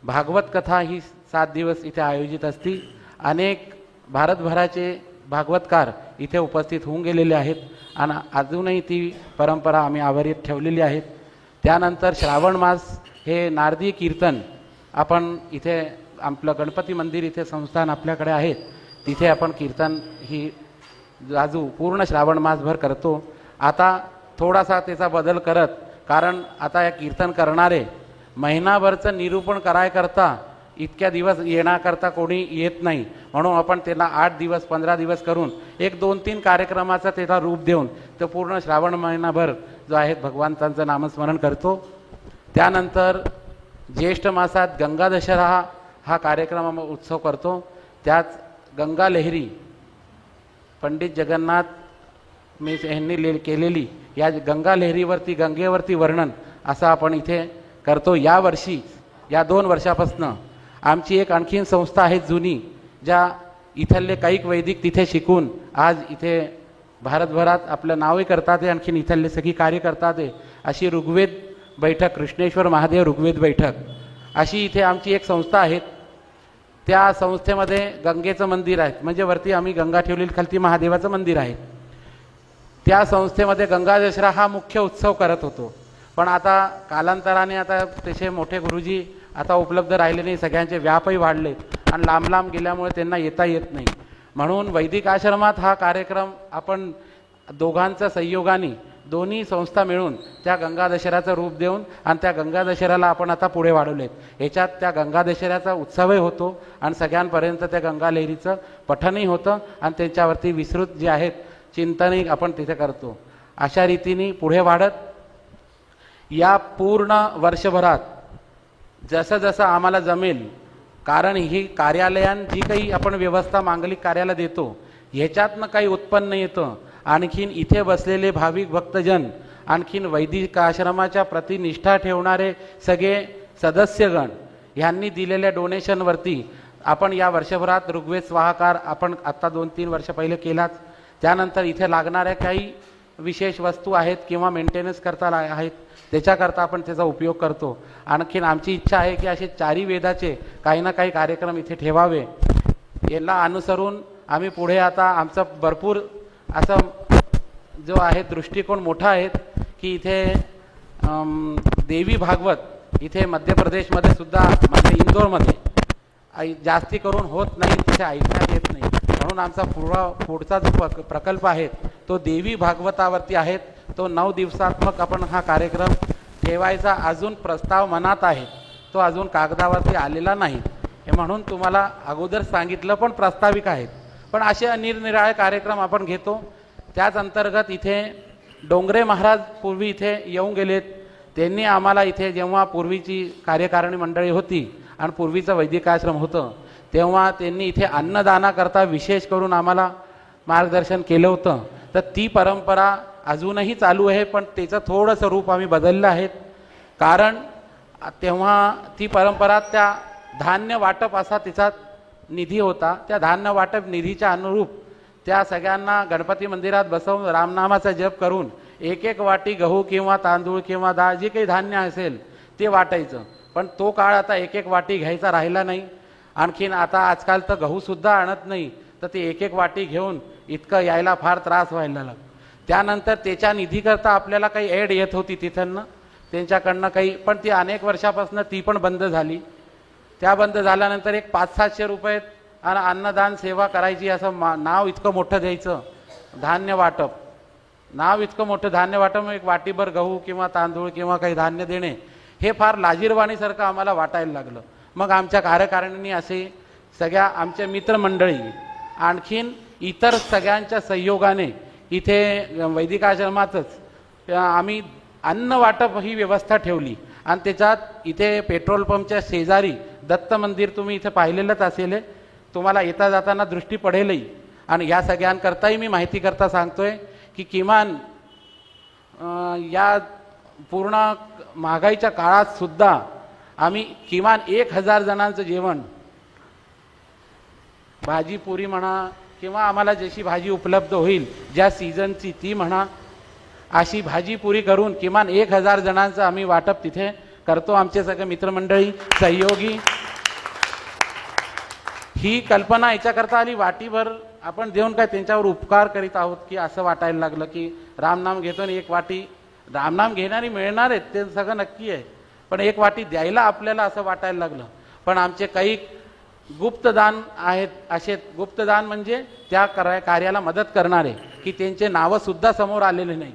भागवत कथा ही 7 दिवस इथे आयोजित असती. अनेक भारतभराचे भागवतकार इथे उपस्थित होऊन गेलेले आहेत आणि अजूनही ती परंपरा आम्ही आवर्जित ठेवलेली आहेत. त्यानंतर श्रावण मास हे नारदी कीर्तन आपण इथे आपलं गणपती मंदिर इथे संस्थान आपल्याकडे आहे, तिथे आपण कीर्तन ही राजू पूर्ण श्रावण मासभर करतो. आता थोडासा त्याचा बदल करत, कारण आता या कीर्तन करणारे महिनाभरचं निरूपण करायकरता इतक्या दिवस येण्याकरता कोणी येत नाही, म्हणून आपण त्याला 8 दिवस 15 दिवस करून एक 2-3 कार्यक्रमाचा त्याला रूप देऊन तो पूर्ण श्रावण महिनाभर जो आहे भगवंतांचं नामस्मरण करतो. त्यानंतर ज्येष्ठ मासात गंगा दशरा हा कार्यक्रम उत्सव करतो. त्यात गंगा लहरी पंडित जगन्नाथ यांनी केलेली या गंगा लहरीवरती, गंगेवरती वर्णन असं आपण इथे करतो. यावर्षी या 2 वर्षापासून आमची एक आणखीन संस्था आहे जुनी, ज्या इथले कैक वैदिक तिथे शिकून आज इथे भारतभरात आपलं नावही करतात आहे, आणखीन इथले सगळी कार्य करतात आहे. अशी ऋग्वेद बैठक, कृष्णेश्वर महादेव ऋग्वेद बैठक अशी इथे आमची एक संस्था आहे. त्या संस्थेमध्ये गंगेचं मंदिर आहे, म्हणजे वरती आम्ही गंगा ठेवलेली, खालती महादेवाचं मंदिर आहे. त्या संस्थेमध्ये गंगा दसरा हा मुख्य उत्सव करत होतो. पण आता कालांतराने आता तसे मोठे गुरुजी आता उपलब्ध राहिले नाही, सगळ्यांचे व्यापही वाढले आणि लांब लांब गेल्यामुळे त्यांना येता येत नाही. म्हणून वैदिक आश्रमात हा कार्यक्रम आपण दोघांच्या संयोगाने दोन्ही संस्था मिळून त्या गंगा दशऱ्याचं रूप देऊन आणि त्या गंगा दशऱ्याला आपण आता पुढे वाढवलेत. ह्याच्यात त्या गंगा दशऱ्याचा उत्सवही होतो आणि सगळ्यांपर्यंत त्या गंगा लहरीचं पठणही होतं आणि त्यांच्यावरती विस्तृत जे आहेत चिंतनही आपण तिथे करतो. अशा रीतीने पुढे वाढत या पूर्ण वर्षभरात जसं जसं आम्हाला जमेल, कारण ही कार्यालयां जी काही आपण व्यवस्था मांगलिक कार्याला देतो ह्याच्यातनं काही उत्पन्न येतं. आणखीन इथे बसलेले भाविक भक्तजन, आणखीन वैदिक आश्रमाच्या प्रति निष्ठा ठेवणारे सगळे सदस्यगण ह्यांनी दिलेल्या डोनेशनवरती आपण या वर्षभरात ऋग्वेद स्वाहाकार आपण आत्ता 2-3 वर्ष पहिले केलाच. त्यानंतर इथे लागणाऱ्या काही विशेष वस्तू आहेत किंवा मेंटेनन्स करता आहेत त्याच्याकरता आपण त्याचा उपयोग करतो. आणखीन आमची इच्छा आहे की असे 4 वेदाचे काही ना काही कार्यक्रम इथे ठेवावे. याला अनुसरून आम्ही पुढे आता आमचं भरपूर असं जो आहे दृष्टिकोन मोठा आहे की इथे देवी भागवत इथे मध्य प्रदेशमध्ये सुद्धा, म्हणजे इंदोरमध्ये जास्ती करून होत नाही, तिथे ऐकण्यात येत नाही. म्हणून आमचा पुढचा जो प्रकल्प आहे तो देवी भागवतावरती आहे. तो 9 दिवसात्मक आपण हा कार्यक्रम ठेवायचा अजून प्रस्ताव मनात आहे, तो अजून कागदावरती आलेला नाही. हे म्हणून तुम्हाला अगोदर सांगितलं, पण प्रास्ताविक आहेत. पण असे निरनिराळे कार्यक्रम आपण घेतो. त्याच अंतर्गत इथे डोंगरे महाराज पूर्वी इथे येऊन गेलेत. त्यांनी आम्हाला इथे जेव्हा पूर्वीची कार्यकारिणी मंडळी होती आणि पूर्वीचं वैदिक आश्रम होतं तेव्हा त्यांनी इथे अन्नदानाकरता विशेष करून आम्हाला मार्गदर्शन केलं होतं. तर ती परंपरा अजूनही चालू आहे, पण त्याचं थोडंसं रूप आम्ही बदललं आहे. कारण तेव्हा ती परंपरा त्या धान्य वाटप असा तिचा निधी होता. त्या धान्य वाटप निधीच्या अनुरूप त्या सगळ्यांना गणपती मंदिरात बसवून रामनामाचा जप करून 1-1 वाटी गहू किंवा तांदूळ किंवा डाळ जे काही धान्य असेल ते वाटायचं. पण तो काळ आता 1-1 वाटी घ्यायचा राहिला नाही. आणखीन आता आजकाल तर गहूसुद्धा आणत नाही, तर ते 1-1 वाटी घेऊन इतकं यायला फार त्रास व्हायला लागला. त्यानंतर त्याच्या निधीकरता आपल्याला काही ॲड येत होती तिथनं त्यांच्याकडनं काही, पण ती अनेक वर्षापासून ती पण बंद झाली. त्या बंद झाल्यानंतर एक 500-700 रुपये आणि अन्नदान सेवा करायची असं नाव इतकं मोठं द्यायचं. धान्य वाटप नाव इतकं मोठं धान्य वाटप, एक वाटीभर गहू किंवा तांदूळ किंवा काही धान्य देणे हे फार लाजीरवाणीसारखं आम्हाला वाटायला लागलं. मग आमच्या कार्यकारिणींनी असे सगळ्या आमच्या मित्रमंडळी आणखीन इतर सगळ्यांच्या सहयोगाने इथे वैदिक आश्रमातच आम्ही अन्न वाटप ही व्यवस्था ठेवली. आणि त्याच्यात इथे पेट्रोल पंपच्या शेजारी दत्त मंदिर तुम्ही इथे पाहिलेलंच असेल, तुम्हाला येता जाताना दृष्टी पडेलही. आणि या सगळ्यांकरताही मी माहिती करता सांगतोय की किमान या पूर्ण महागाईच्या काळात सुद्धा आम्ही किमान 1000 जणांचं जेवण, भाजी पुरी म्हणा किंवा आम्हाला जशी भाजी उपलब्ध होईल ज्या सीझनची ती म्हणा, अशी भाजी पुरी करून किमान 1000 जणांचं आम्ही वाटप तिथे करतो. आमचे सगळे मित्रमंडळी सहयोगी ही कल्पना याच्याकरता आली. वाटीभर आपण देऊन काय त्यांच्यावर उपकार करीत आहोत की असं वाटायला लागलं की रामनाम घेतो आणि 1 वाटी रामनाम घेणारी मिळणार आहेत ते सगळं नक्की आहे, पण 1 वाटी द्यायला आपल्याला असं वाटायला लागलं. पण आमचे काही गुप्तदान आहेत. असे गुप्तदान म्हणजे त्या कार्याला मदत करणारे की त्यांचे नावंसुद्धा समोर आलेले नाही,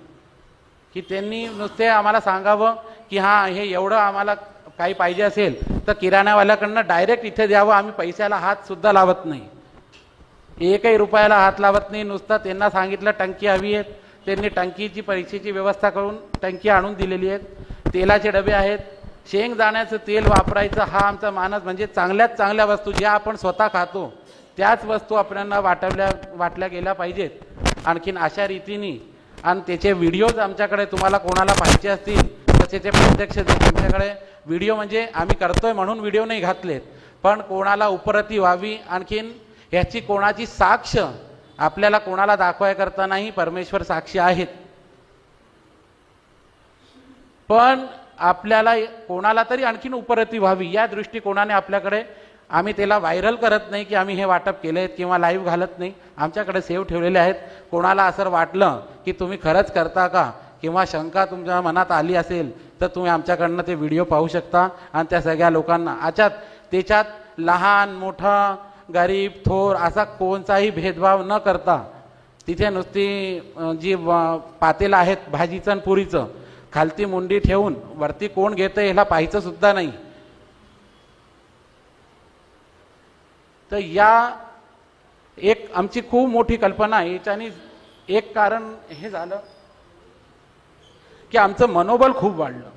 की त्यांनी नुसते आम्हाला सांगावं की हां हे एवढं आम्हाला काही पाहिजे असेल तर किराण्यावाल्याकडनं डायरेक्ट इथे द्यावं. आम्ही पैशाला हातसुद्धा लावत नाही, 1ही रुपयाला हात लावत नाही. नुसतं त्यांना सांगितलं टंकी हवी आहे, त्यांनी टंकीची पैशाची व्यवस्था करून टंकी आणून दिलेली आहेत. तेलाचे डबे आहेत, शेंगदाण्याचं तेल वापरायचं हा आमचा मानस. म्हणजे चांगल्यात चांगल्या वस्तू ज्या आपण स्वतः खातो त्याच वस्तू आपल्याला वाटल्या गेल्या पाहिजेत. आणखीन अशा रीतीने आणि त्याचे व्हिडिओज आमच्याकडे तुम्हाला कोणाला पाहिजे असतील तर त्याचे प्रत्यक्ष आमच्याकडे व्हिडिओ, म्हणजे आम्ही करतोय म्हणून व्हिडिओ नाही घातलेत, पण कोणाला उपरती व्हावी, आणखीन याची कोणाची साक्ष आपल्याला कोणाला दाखवायकरता नाही, परमेश्वर साक्षी आहेत. पण आपल्याला कोणाला तरी आणखीन उपरती व्हावी या दृष्टिकोनाने आपल्याकडे, आम्ही त्याला व्हायरल करत नाही की आम्ही हे वाटप केले आहेत किंवा लाईव्ह घालत नाही, आमच्याकडे सेव्ह ठेवलेले आहेत. कोणाला असं वाटलं की तुम्ही खरंच करता का किंवा शंका तुमच्या मनात आली असेल तर तुम्ही आमच्याकडनं ते व्हिडिओ पाहू शकता. आणि त्या सगळ्या लोकांना त्याच्यात लहान मोठा गरीब थोर असा कोणताही भेदभाव न करता, तिथे नुसती जी पातेलं आहेत भाजीचं आणि पुरीचं, खालती मुंडी ठेवून वरती कोण घेतं ह्याला पाहायचं सुद्धा नाही. तर या एक आमची खूप मोठी कल्पना आहे. याच्यानी एक कारण हे झालं की आमचं मनोबल खूप वाढलं.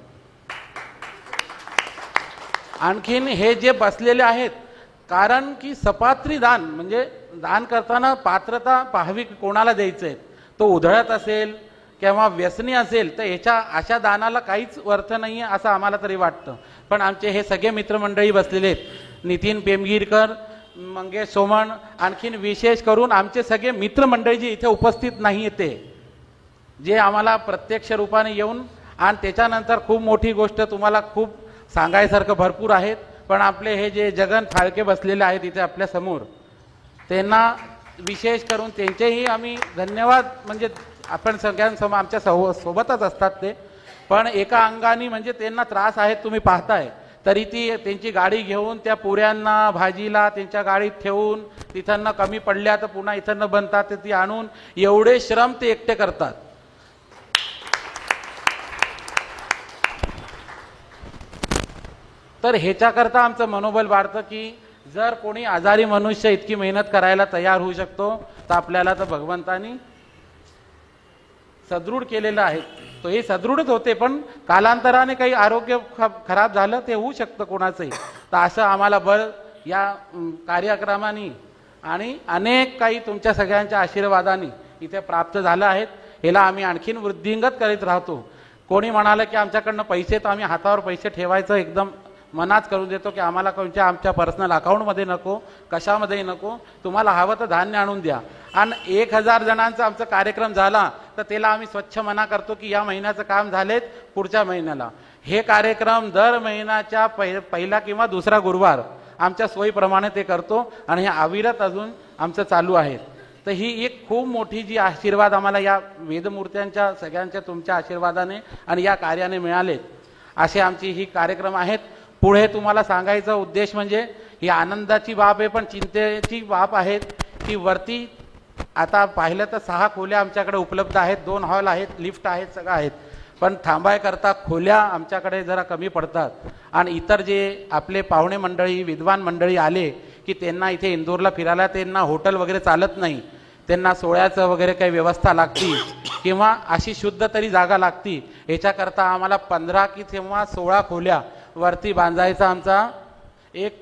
आणखीन हे जे बसलेले आहेत, कारण की सपात्री दान म्हणजे दान करताना पात्रता पाहावी कोणाला द्यायचं आहे. तो उधळत असेल किंवा व्यसनी असेल तर याच्या अशा दानाला काहीच अर्थ नाही आहे असं आम्हाला तरी वाटतं. पण आमचे हे सगळे मित्रमंडळी बसलेले आहेत, नितीन पेमगीरकर, मंगेश सोमण, आणखीन विशेष करून आमचे सगळे मित्रमंडळी जे इथे उपस्थित नाही येते, जे आम्हाला प्रत्यक्ष रूपाने येऊन, आणि त्याच्यानंतर खूप मोठी गोष्ट तुम्हाला खूप सांगायसारखं भरपूर आहेत, पण आपले हे जे जगन फाळके बसलेले आहेत इथे आपल्या समोर, त्यांना विशेष करून त्यांचेही आम्ही धन्यवाद. म्हणजे आपण सगळ्यांसमोर आमच्या सोबतच असतात ते, पण एका अंगाने म्हणजे त्यांना त्रास आहेत तुम्ही पाहताय, तरी ती त्यांची गाडी घेऊन त्या पुऱ्यांना भाजीला त्यांच्या गाडीत ठेवून तिथं कमी पडल्या तर पुन्हा इथं बनतात तर ती आणून एवढे श्रम ते एकटे करतात. तर ह्याच्याकरता आमचं मनोबल वाढतं की जर कोणी आजारी मनुष्य इतकी मेहनत करायला तयार होऊ शकतो तर आपल्याला तर भगवंतानी सदृढ केलेलं आहे. तो हे सदृढच होते, पण कालांतराने काही आरोग्य खराब झालं ते होऊ शकतं कोणाचंही. तर असं आम्हाला बळ या कार्यक्रमाने आणि अनेक काही तुमच्या सगळ्यांच्या आशीर्वादाने इथे प्राप्त झालं आहेत. याला आम्ही आणखीन वृद्धिंगत करीत राहतो. कोणी म्हणालं की आमच्याकडनं पैसे, तर आम्ही हातावर पैसे ठेवायचं एकदम मनाच करून देतो की आम्हाला कोणत्या आमच्या पर्सनल अकाउंटमध्ये नको, कशामध्येही नको, तुम्हाला हवं तर धान्य आणून द्या. आणि 1000 जणांचा आमचा कार्यक्रम झाला तर त्याला आम्ही स्वच्छ मना करतो की या महिन्याचं काम झालेत, पुढच्या महिन्याला हे कार्यक्रम दर महिन्याच्या पहिला किंवा दुसरा गुरुवार आमच्या सोयीप्रमाणे ते करतो आणि हे अविरत अजून आमचं चालू आहे. तर ही एक खूप मोठी जी आशीर्वाद आम्हाला या वेदमूर्त्यांच्या सगळ्यांच्या तुमच्या आशीर्वादाने आणि या कार्याने मिळालेत, असे आमची ही कार्यक्रम आहेत. पुढे तुम्हाला सांगायचा उद्देश म्हणजे ही आनंदाची बाब आहे पण चिंतेची बाब आहेत की वरती आता पाहिलं तर 6 खोल्या आमच्याकडे उपलब्ध आहेत, 2 हॉल आहेत, लिफ्ट आहेत, सगळं आहेत, पण थांबायकरता खोल्या आमच्याकडे जरा कमी पडतात. आणि इतर जे आपले पाहुणे मंडळी विद्वान मंडळी आले की त्यांना इथे इंदोरला फिरायला त्यांना हॉटेल वगैरे चालत नाही, त्यांना सोळ्याचं वगैरे काही व्यवस्था लागती किंवा अशी शुद्ध तरी जागा लागती. याच्याकरता आम्हाला 15 किंवा 16 खोल्या वरती बांधायचा आमचा एक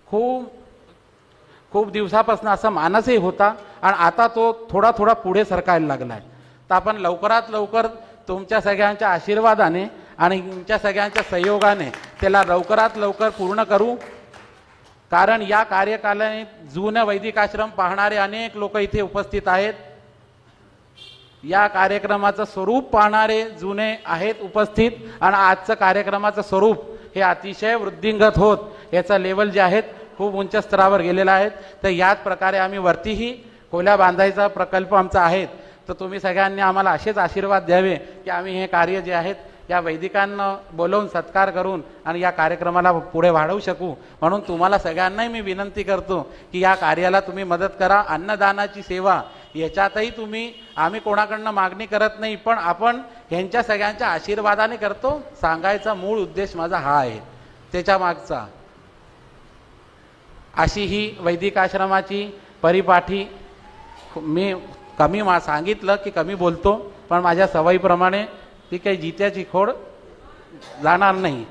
खूप दिवसापासून असा मानसही होता आणि आता तो थोडा थोडा पुढे सरकायला लागला आहे. तर आपण लवकरात लवकर तुमच्या सगळ्यांच्या आशीर्वादाने आणि तुमच्या सगळ्यांच्या सहयोगाने त्याला लवकरात लवकर पूर्ण करू. कारण या कार्यकालाने जुनं वैदिक आश्रम पाहणारे अनेक लोक इथे उपस्थित आहेत. या कार्यक्रमाचं स्वरूप पाहणारे जुने आहेत उपस्थित आणि आजचं कार्यक्रमाचं स्वरूप हे अतिशय वृद्धिंगत होत याचा लेवल जे आहेत खूप उंच स्तरावर गेलेला आहे. तर याच प्रकारे आम्ही वरतीही खोल्या बांधायचा प्रकल्प आमचा आहे. तर तुम्ही सगळ्यांनी आम्हाला असेच आशीर्वाद द्यावे की आम्ही हे कार्य जे आहेत या वैदिकांना बोलवून सत्कार करून आणि या कार्यक्रमाला पुढे वाढवू शकू. म्हणून तुम्हाला सगळ्यांनाही मी विनंती करतो की या कार्याला तुम्ही मदत करा. अन्नदानाची सेवा याच्यातही तुम्ही, आम्ही कोणाकडनं मागणी करत नाही, पण आपण ह्यांच्या सगळ्यांच्या आशीर्वादाने करतो. सांगायचा मूळ उद्देश माझा हा आहे. त्याच्या मागचा अशी ही वैदिक आश्रमाची परिपाठी. मी कमी सांगितलं की कमी बोलतो, पण माझ्या सवयीप्रमाणे ती काही जित्याची खोड जाणार नाही.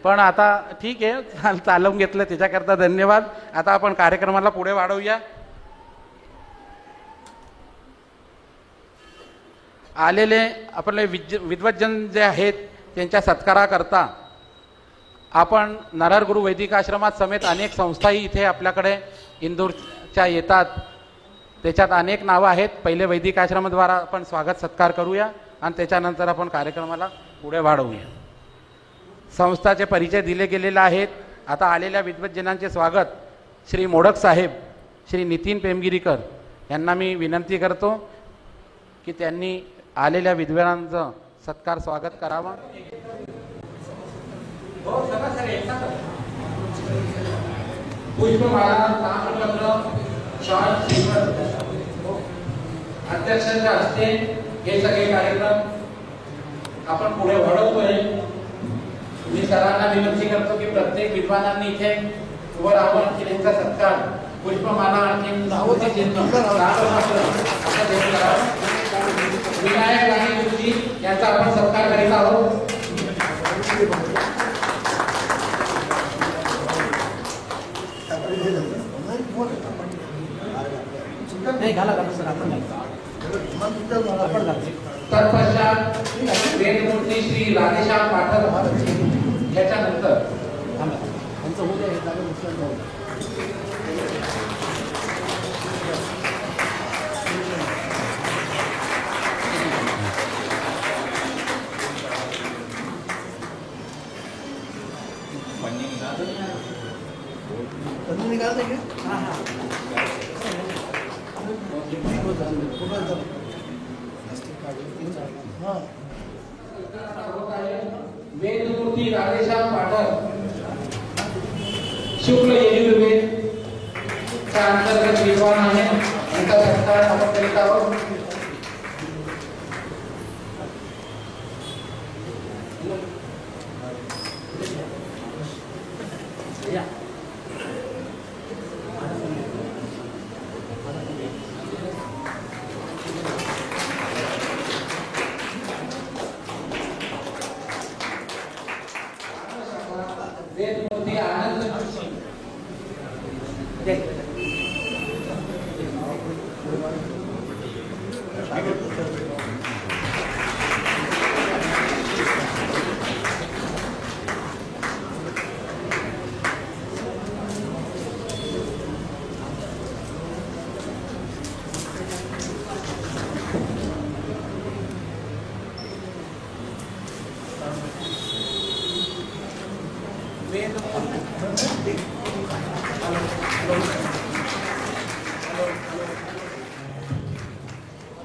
पण आता ठीक आहे, चालवून घेतलं त्याच्याकरता धन्यवाद. आता आपण कार्यक्रमाला पुढे वाढवूया. आलेले आपले विद्वज्जन जे आहेत त्यांच्या सत्काराकरता आपण नरहर गुरु वैदिक आश्रमात समेत अनेक संस्थाही इथे आपल्याकडे इंदूरच्या येतात. त्याच्यात अनेक नावं आहेत. पहिले वैदिक आश्रमाद्वारा आपण स्वागत सत्कार करूया आणि त्याच्यानंतर आपण कार्यक्रमाला पुढे वाढवूया. संस्थाचे परिचय दिले गेलेले आहेत. आता आलेल्या विद्वज्जनांचे स्वागत श्री मोडक साहेब, श्री नितीन पेमगिरीकर यांना मी विनंती करतो की त्यांनी आलेल्या विद्वानांचं सत्कार स्वागत करावा. पुष्पमाला, ताम्रपत्र, शॉल, श्रीफळ अध्यक्षांच्या हस्ते हे सगळे कार्यक्रम आपण पुढे वाढवतोय. मी सरांना विनंती करतो की प्रत्येक विद्वानांनी इथे वर आव्हान केलेला सत्कार पुष्पमाला आणि विनायक राणे गुरुजी यांचा आपण सत्कार करीत आहोत. तत्पश्चात वेदमूर्ती श्री राधेश्याम पाठक याच्यानंतर वेदमूर्ती राधेश्याम पाठक शुक्ल यजुर्वेद च्या अंतर्गत विद्वान आहे. यांचा सत्कार आपण करीत आहोत. वेदमूर्ती आनंद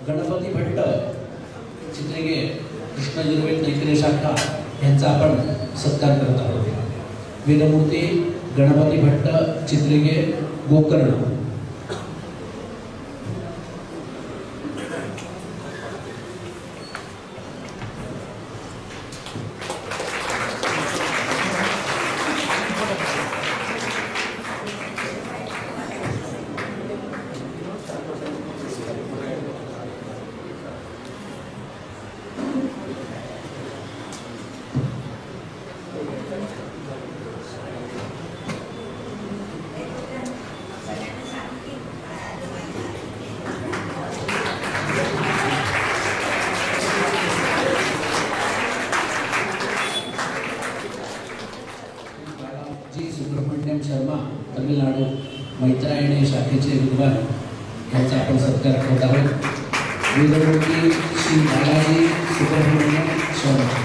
गणपती भट्ट चित्रेगे कृष्ण यजुर्वेद नैतिक शाखा यांचा आपण सत्कार करत आहोत. वेदमूर्ती गणपती भट्ट चित्रेगे गोकर्ण. सुब्रमण्यम शर्मा तमिळनाडू मैत्रायणी शाखेचे विद्वान यांचा आपण सत्कार करत आहोत. वेदमूर्ती श्री बालाजी सुब्रमण्यम शर्मा.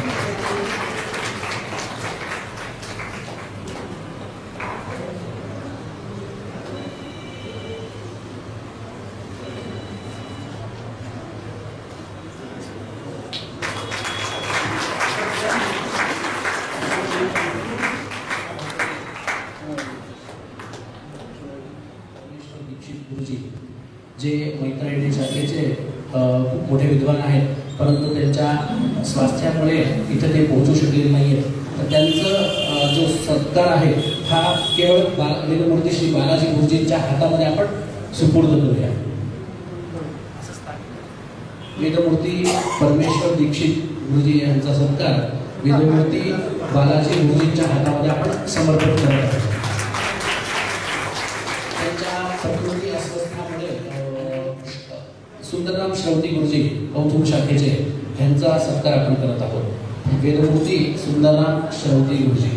जे मैत्रायणी शाखेचे खूप मोठे विद्वान आहेत, परंतु त्यांच्या स्वास्थ्यामुळे इथे ते पोहोचू शकलेले नाही आहेत. तर त्यांचं जो सत्कार आहे हा केवळ वेदमूर्ती श्री बालाजी गुरुजींच्या हातामध्ये आपण सुपूर्द करूया. वेदमूर्ती परमेश्वर दीक्षित गुरुजी यांचा सत्कार वेदमूर्ती बालाजी गुरुजींच्या हातामध्ये आपण समर्पित करत आहोत. त्यांच्या प्रकृती अस्वस्थामुळे सुंदरराम श्रवती गुरुजी कौतुक शाखेचे यांचा सत्कार आपण करत आहोत. वेदमूर्ती सुंदरराम श्रवती गुरुजी.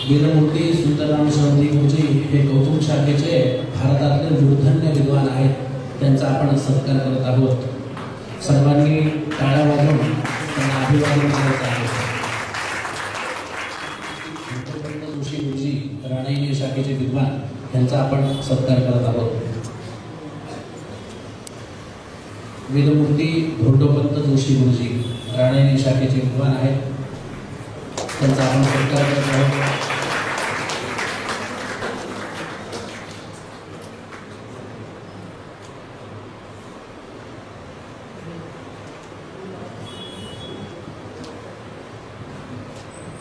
वीरमूर्ती सुंदरराम शरदी गुरुजी हे गौतम शाखेचे भारतातले मूर्धन्य विद्वान आहेत. त्यांचा आपण सत्कार करत आहोत. सर्वांनी टाळ्या वाजवून त्यांना अभिवादन करत आहे. जोशी गुरुजी राणाई शाखेचे विद्वान यांचा आपण सत्कार करत आहोत. वेदमूर्ती धोंडोपंत जोशी गुरुजी राणाई शाखेचे विद्वान आहेत. त्यांचा आपण सत्कार करत आहोत.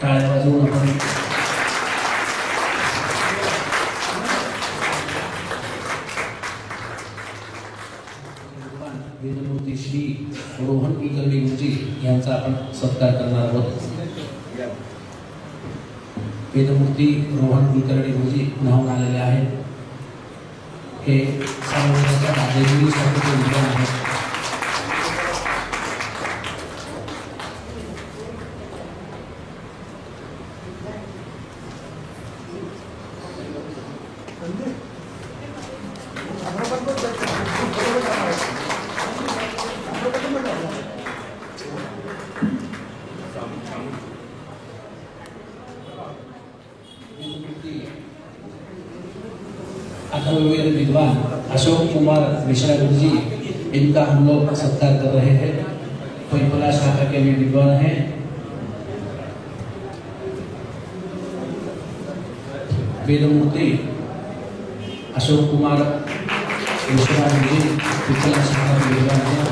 टाळ्या वाजवून आपण वेदमूर्ती श्री रोहन कुलकर्णी गुरुजी यांचा आपण सत्कार करणार आहोत. वेदमूर्ती रोहन कुलकर्णी गुरुजी नावून आलेले आहेत. हे सार्वजनिक आदेवी शाखेचे विद्वान आहेत. अथर्ववेद विद्वान अशोक कुमार मिश्रा गुरुजी इनका हम लोग सत्कार कर रहे हैं. पैपला शाखा के भी विद्वान हैं. वेदमूर्ति अशोक कुमार मिश्रा गुरुजी पैपला शाखा के विद्वान हैं.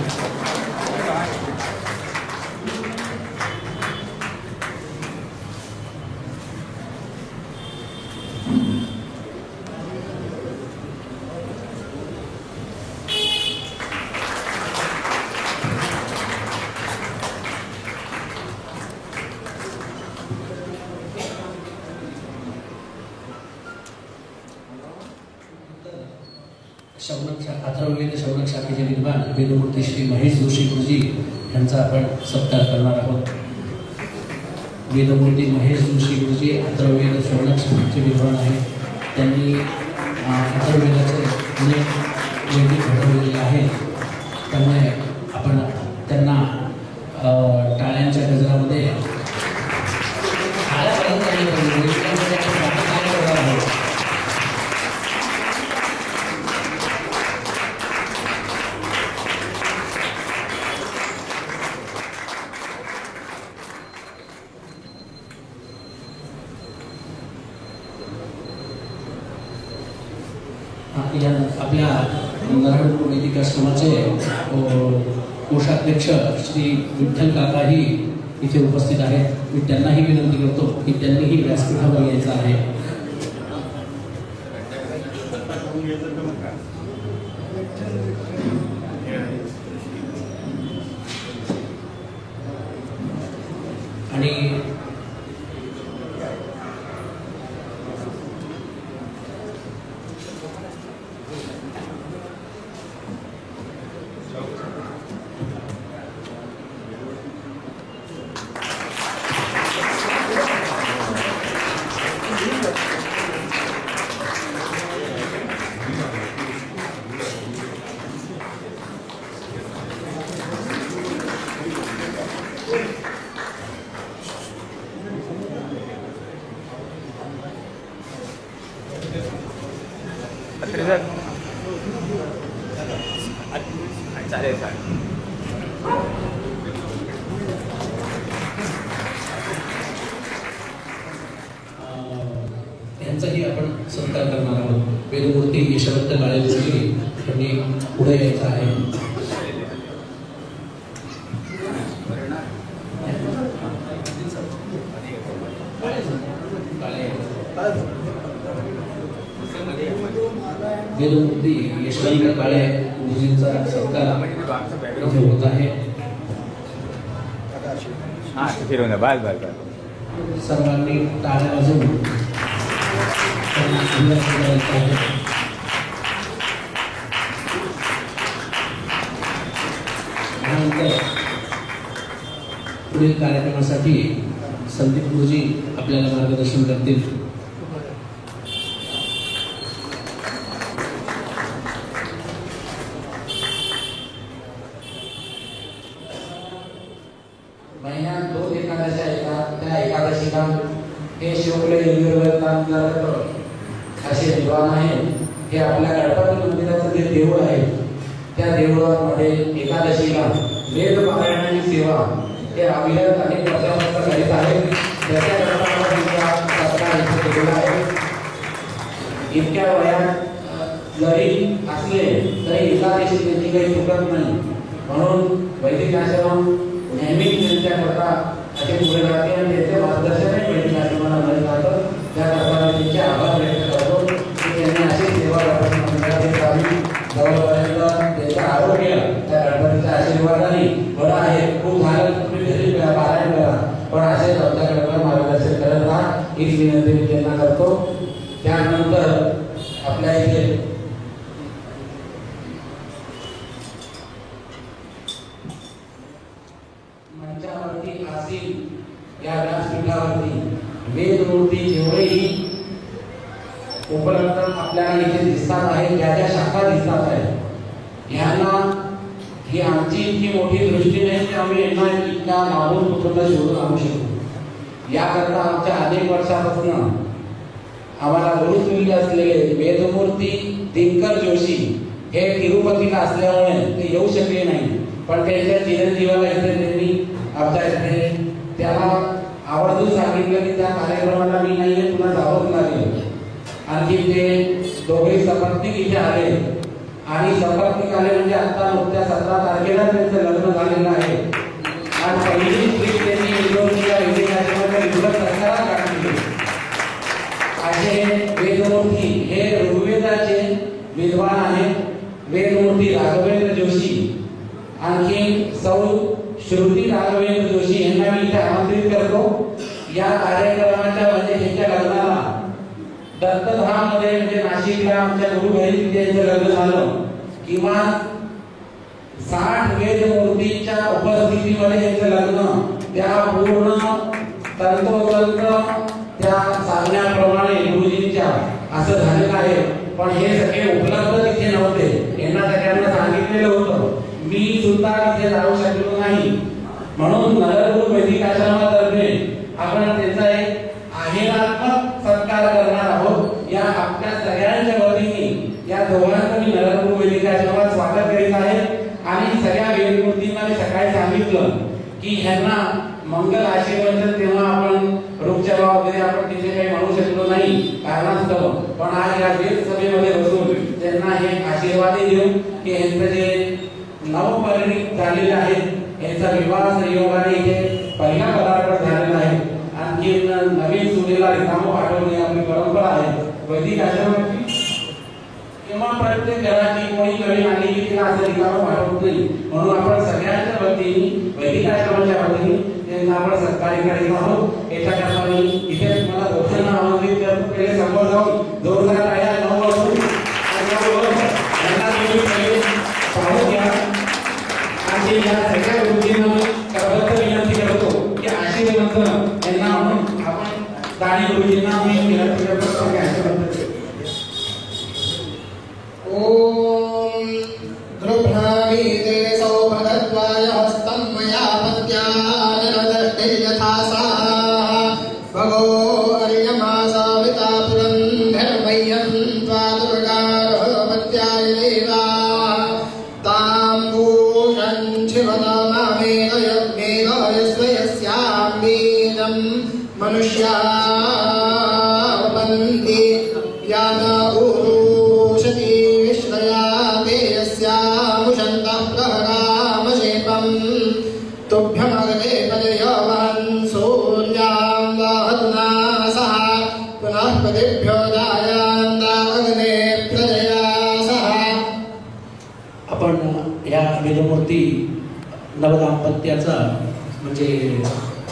अथर्ववेद शौनक शाखेचे विद्वान वेदमूर्ती श्री महेश जोशी गुरुजी यांचा आपण सत्कार करणार आहोत. वेदमूर्ती महेश जोशी गुरुजी अथर्ववेद शौनक शाखेचे विद्वान आहेत. त्यांनी अथर्ववेदाचे अनेक वैदिक घडवलेले आहेत. त्यामुळे आपण त्यांना टाळ्यांच्या गजरामध्ये आपल्या नारायण वैदिक आश्रमाचे कोषाध्यक्ष श्री विठ्ठल काकाही इथे उपस्थित आहेत. मी त्यांनाही विनंती करतो की त्यांनीही व्यासपीठावर यायचं आहे. आणि यांचाही आपण सत्कार करणार आहोत. वेदमूर्ती यशवंत काळे गुरुजी यांनी पुढे यायचं आहे. वेदमूर्ती यशवंत काळे गुरुजींचा सत्कार इथे होत आहे. सर्वांनी टाळ्या वाजवून त्यांना अभिवादन करायचं आहे. त्यानंतर पुढील कार्यक्रमासाठी संदीप गुरुजी आपल्याला मार्गदर्शन करतील. महिन्यात 2 एकादशा येतात. त्या एकादशीला हे शुक्ल युगवर्तांत असे विद्वान आहेत. हे आपल्या गणपती मंदिराचं जे देऊळ आहे त्या देऊळामध्ये एकादशीला वेद पारायणाची सेवा हे अविरत अनेक वर्षापासून करीत आहेत. त्याच्या केलेला आहे. इतक्या वयात जरी असले तरी एकादशी त्यांची काही चुकत नाही. म्हणून वैदिक आश्रम नेहमीच त्यांच्याकरता असे पुढे राहते आणि त्यांचे मार्गदर्शनही वैदिक आश्रमाला मिळत राहतं. त्याकरता त्यांचे आभार व्यक्त करतो की त्यांनी अशी सेवा गणपती करावी. जवळपर्यंत त्यांचं आरोग्य त्या गणपतीच्या आशीर्वादाने बरं आहे. खूप झालं तुम्ही घरी पारायण करा, पण असे आमच्याकडे मार्गदर्शन करत राहा हीच विनंती मी त्यांना करतो. त्यानंतर आपल्या इथे मंचावरती आसीन या व्यासपीठावरती वेदमूर्ती जेवढेही उपलब्ध आपल्याला इथे दिसतात आहेत, ज्या ज्या शाखा दिसतात आहेत, ह्यांना ही आमची इतकी मोठी दृष्टी नाही की आम्ही यांना इतका लावून कुठून शोधून आणू शकतो. याकरता आमच्या अनेक वर्षापासून आम्हाला गुरुतुल्य असलेले वेदमूर्ती दिनकर जोशी हे तिरुपतीला असल्यामुळे ते येऊ शकले नाही. पण त्यांच्या चिरंजीवाला इथे त्यांनी आमच्या इथे त्याला आवर्जून सांगितलं की त्या कार्यक्रमाला मी नाहीये, तुला जावंच लागेल. आणखी ते दोघे सपत्नीक इथे आले आणि सपत्नीक आले म्हणजे आता नुकत्या 17 तारखेला त्यांचं लग्न झालेलं आहे. आणि पहिली ट्रीप त्यांनी इंडोनेशिया काढली. असे वेदमूर्ती हे ऋग्वेदाचे विद्वान आहेत. वेदमूर्ती राघवेंद्र जोशी, आणखी सौ श्रुती राघवेंद्र जोशी यांना मी इथे आमंत्रित करतो. या कार्यक्रमाच्या म्हणजे ह्याच्या लग्नाला दत्तधाममध्ये म्हणजे नाशिकला आमच्या गुरुघरी त्यांचं लग्न झालं. किमान 60 वेदमूर्तीच्या उपस्थितीमध्ये यांचं लग्न त्या पूर्ण तंतोतंत त्या सांगण्याप्रमाणे गुरुजींच्या असं झालेलं आहे. पण हे सगळे उपलब्ध तिथे नव्हते. यांना सगळ्यांना सांगितलेलं होतं. मी सुद्धा तिथे जाऊ शकलो नाही. म्हणून नगरगुरु वैदिक आश्रमातर्फे आपण त्यांचा एक आहेरात्मक सत्कार करणार आहोत. या आपल्या सगळ्यांच्या वतीने या दोघांचं मी नगरगुरु वैदिक आश्रमात स्वागत करीत आहे. आणि सगळ्या वेदमूर्तींना मी सकाळी सांगितलं की ह्यांना मंगल आशीर्वाद तेव्हा आपण रूपचर्चा वगैरे आपण तिथे काही म्हणू शकलो नाही कारणास्तव. पण आज या वेद सभेमध्ये बसून त्यांना हे आशीर्वाद देऊ की ह्यांचं जे नवपरिणित झालेले आहेत यांचा विवाह संयोगाने इथे पहिला पदार्पण झालेला आहे. आणखी नवीन सुनेला रिकामं पाठवणे आपली परंपरा आहे वैदिक आश्रमाची. किंवा प्रत्येक घराची कोणी नवीन आली की तिला असं रिकामं पाठवत नाही. म्हणून आपण सगळ्यांच्या वतीने वैदिक आश्रमाच्या वतीने त्यांना आपण सत्कारी करीत आहोत. याच्याकरता मी इथे तुम्हाला दोघांना आमंत्रित करतो. पहिले समोर जाऊन जोरदार टाळ्या न वाजवून पाहू घ्या. आणि या सगळ्या गोष्टींना करबद्ध विनंती करतो की आशीर्वाद यांना म्हणून आपण दाणी गुरुजींना मी विनंती करतो की आशीर्वाद. ओम द्रुभ्रामी ते सौभगद्वाय हस्तं मया पत्यानदष्टे यथा सा भगो अर्यमा साविता पुरंधरमय्यं त्वा दुर्गाः पत्यायैवा ताम्बूषं शिवनामेकय मेघयस्वयस्याम्बीनं मनुष्या वपन्ति याना उरुषति विश्वया ते यस्यामुषन्तः प्रहरामशेपं तुभ्यमग्ने पर्यवहन् सूर्यां वहतुना सह पुनः पतिभ्यो दायान्दाग्ने प्रजया सह. आपण या वेदमूर्ती नवदाम्पत्याचा म्हणजे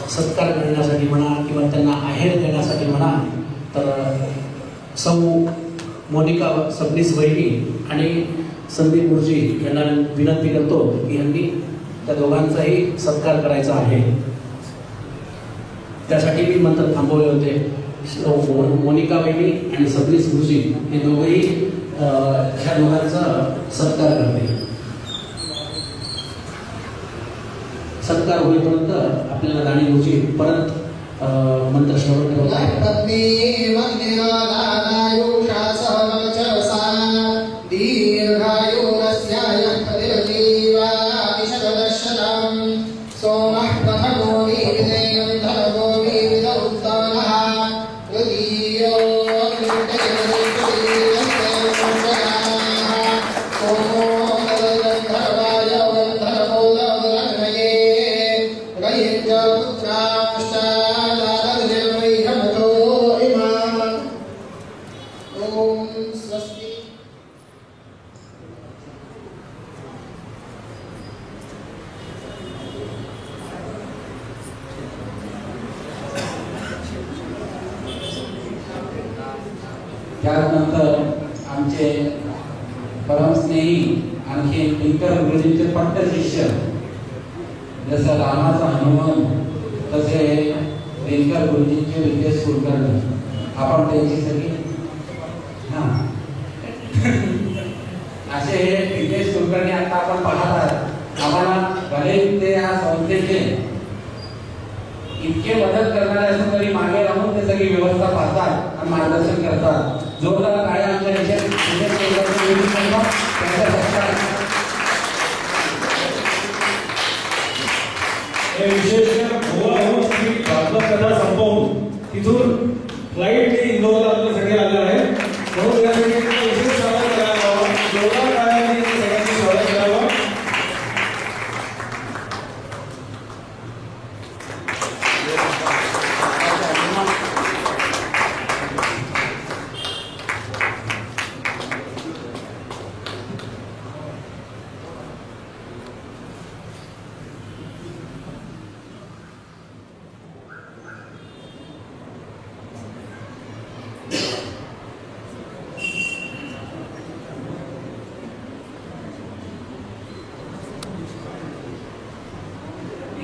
सत्कार करण्यासाठी म्हणा किंवा त्यांना आहेर देण्यासाठी म्हणा तर सौ मोनिका सबनीस वहिनी आणि संदीप गुरुजी यांना विनंती करतो की यांनी त्या दोघांचाही सत्कार करायचा आहे. त्यासाठी मी मंत्र थांबवले होते. मोनिका वहिनी आणि सबनीस गुरुजी हे दोघंही ह्या दोघांचा सत्कार करते. सत्कार होईपर्यंत आपल्याला राणी गुरुजी परत मंत्र श्रवण ठेवतात. त्यानंतर आमचे परमस्नेही आणखी दिनकर गुरुजींचे पट्ट शिष्य जसं रामाचा हनुमान तसे दिनकर गुरुजींचे विद्येश कुलकर्णी. आपण त्यांची सगळी असे हे विद्येश कुलकर्णी आता आपण पाहत आहात. आम्हाला भले ते या संस्थेचे इतके मदत करणारे असून तरी मागे राहून ते सगळी व्यवस्था पाहतात आणि मार्गदर्शन करतात. जोरदार टाळ्या आमच्या विशेष कथा संपवून तिथून फ्लाईट इंदोरला आपले सगळे आले आहे. म्हणून यासाठी विशेष स्वागत करायला हवं. जोरदार टाळ्यांनी सगळ्यांनी स्वागत करावं.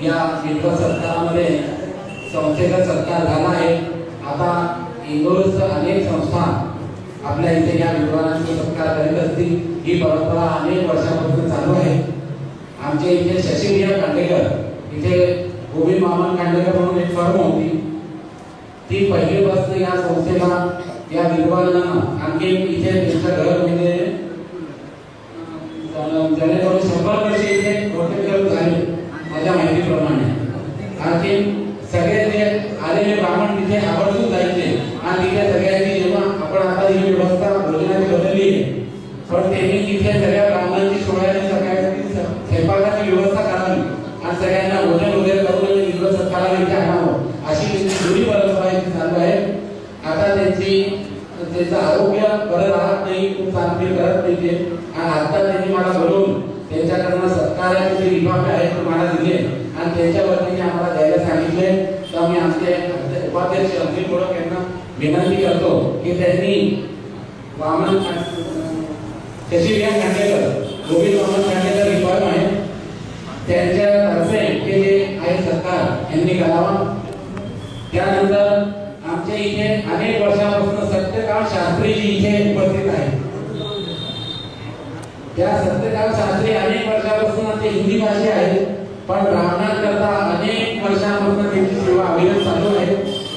या इंदोर सरकारमध्ये संस्थेचा सत्कार झाला आहे. आता इंदोरच्या अनेक संस्था आपल्या इथे या विद्वानांचा सत्कार करीत असतील. ही परंपरा अनेक वर्षापासून चालू आहे. आमचे इथे शशिप्रिया खांडेकर, इथे गोविंद मामन खांडेकर म्हणून एक फर्म होती. ती पहिलीपासून या संस्थेला या विद्वानांना आणखी इथे त्यांच्या घर म्हणजे जवळजवळ 100 वर्ष इथे रोटेट झाले माझ्या माहितीप्रमाणे. आणखी सगळे जे आलेले ब्राह्मण तिथे आवर्जून जायचे आणि तिथे सगळ्यांनी जेव्हा आपण आता ही व्यवस्था भोजनाची बदलली आहे पण त्यांनी तिथे सगळ्या ब्राह्मणांची सोहळ्याची सगळ्यांची स्वयंपाकाची व्यवस्था करावी आणि सगळ्यांना भोजन वगैरे करून इंद्र सत्काराला इथे आणावं अशी त्यांची जुनी परंपरा इथे चालू आहे. आता त्यांचं आरोग्य बरं राहत नाही, खूप चांगली करत नाही ते. आणि आता त्यांनी मला बोलवून त्यांच्याकडनं सत्काराचे जे विभाग आहेत ते मला दिले आणि त्यांच्या वतीने आम्हाला द्यायला सांगितले. तर मी आमचे उपाध्यक्ष अनिल गोडक यांना विनंती करतो की त्यांनी वामन शशिप्रिया खांडेकर, गोविंद वामन खांडेकर विभाग आहे त्यांच्यातर्फे हे जे आहे सत्कार यांनी करावा. त्यानंतर आमच्या इथे अनेक वर्षापासून सत्यकाम शास्त्रीजी इथे उपस्थित आहेत. त्या सत्यकाम शास्त्री अनेक वर्षापासून ते हिंदी भाषी आहेत पण ब्राह्मणांकरता अनेक वर्षापासून त्यांची सेवा अविरत चालू आहे.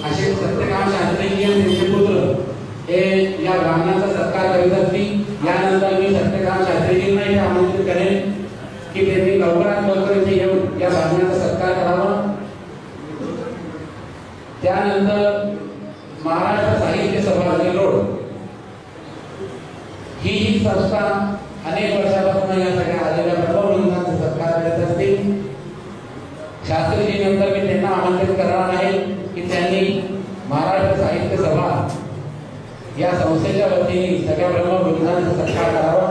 असे सत्यकाम शास्त्रीजी आणि त्यांचे पुत्र हे या ब्राह्मणाचा सत्कार करीत असतील. यानंतर मी सत्यकाम शास्त्रीजींना इथे आमंत्रित करेन की त्यांनी लवकरात लवकर इथे येऊन या ब्राह्मणाचा सत्कार करावा. त्यानंतर महाराष्ट्र साहित्य सभा रोड ही संस्था अनेक वर्षापासून या सगळ्या आलेल्या प्रबोधनांचा सत्कार करत असतील. शास्त्रीजी नंतर मी त्यांना आमंत्रित करणार आहे की त्यांनी महाराष्ट्र साहित्य सभा या संस्थेच्या वतीने सगळ्या ब्रह्मविद्वानांचा सत्कार करावा.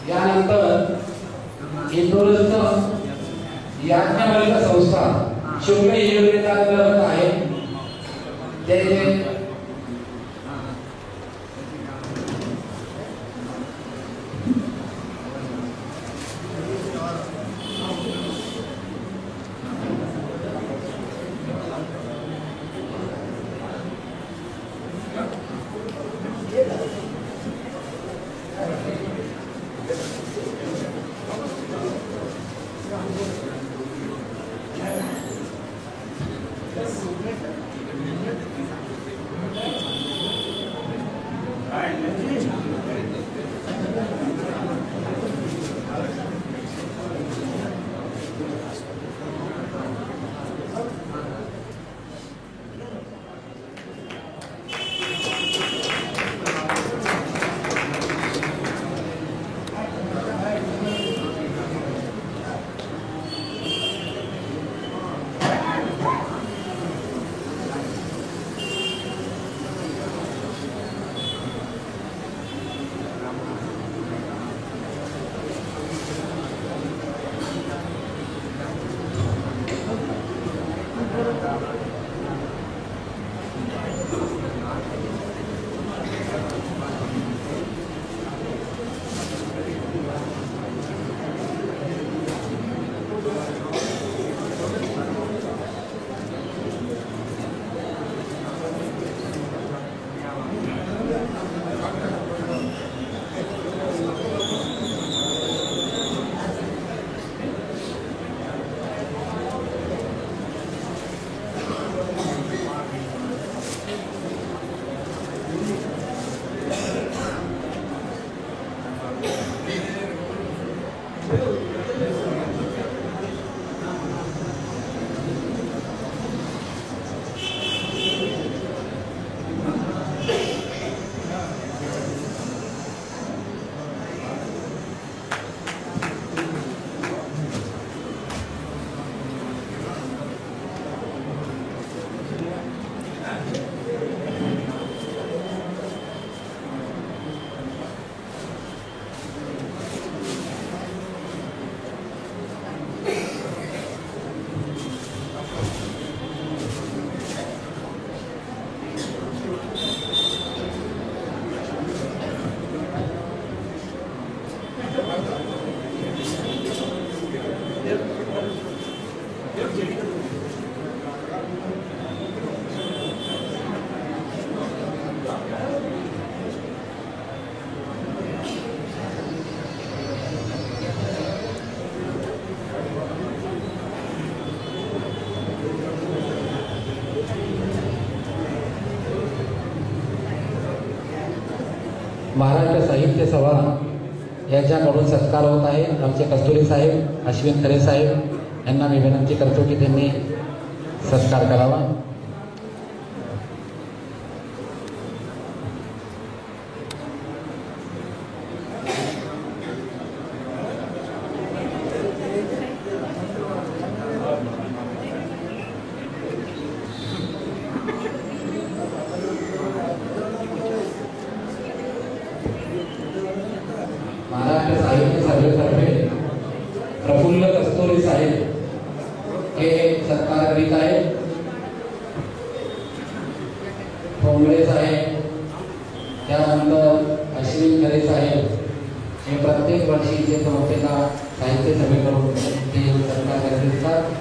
यानंतर इंदोरचं याज्ञवल्क्य संस्था शुक्ल योजनेअंतर्गत आहे. ते महाराष्ट्र साहित्य सभा यांच्याकडून सत्कार होत आहे. आमचे कस्तुरी साहेब, अश्विन खरे साहेब यांना मी विनंती करतो की त्यांनी सत्कार करावा. महाराष्ट्र साहित्य सभेतर्फे प्रफुल्ल कस्तुरी साहेब हे सत्कार करीत आहेत. ठोंबळे साहेब, त्यानंतर अश्विन खरे साहेब हे प्रत्येक वर्षी जे संस्थेला साहित्य सभेकडून ते सत्कार करत असतात.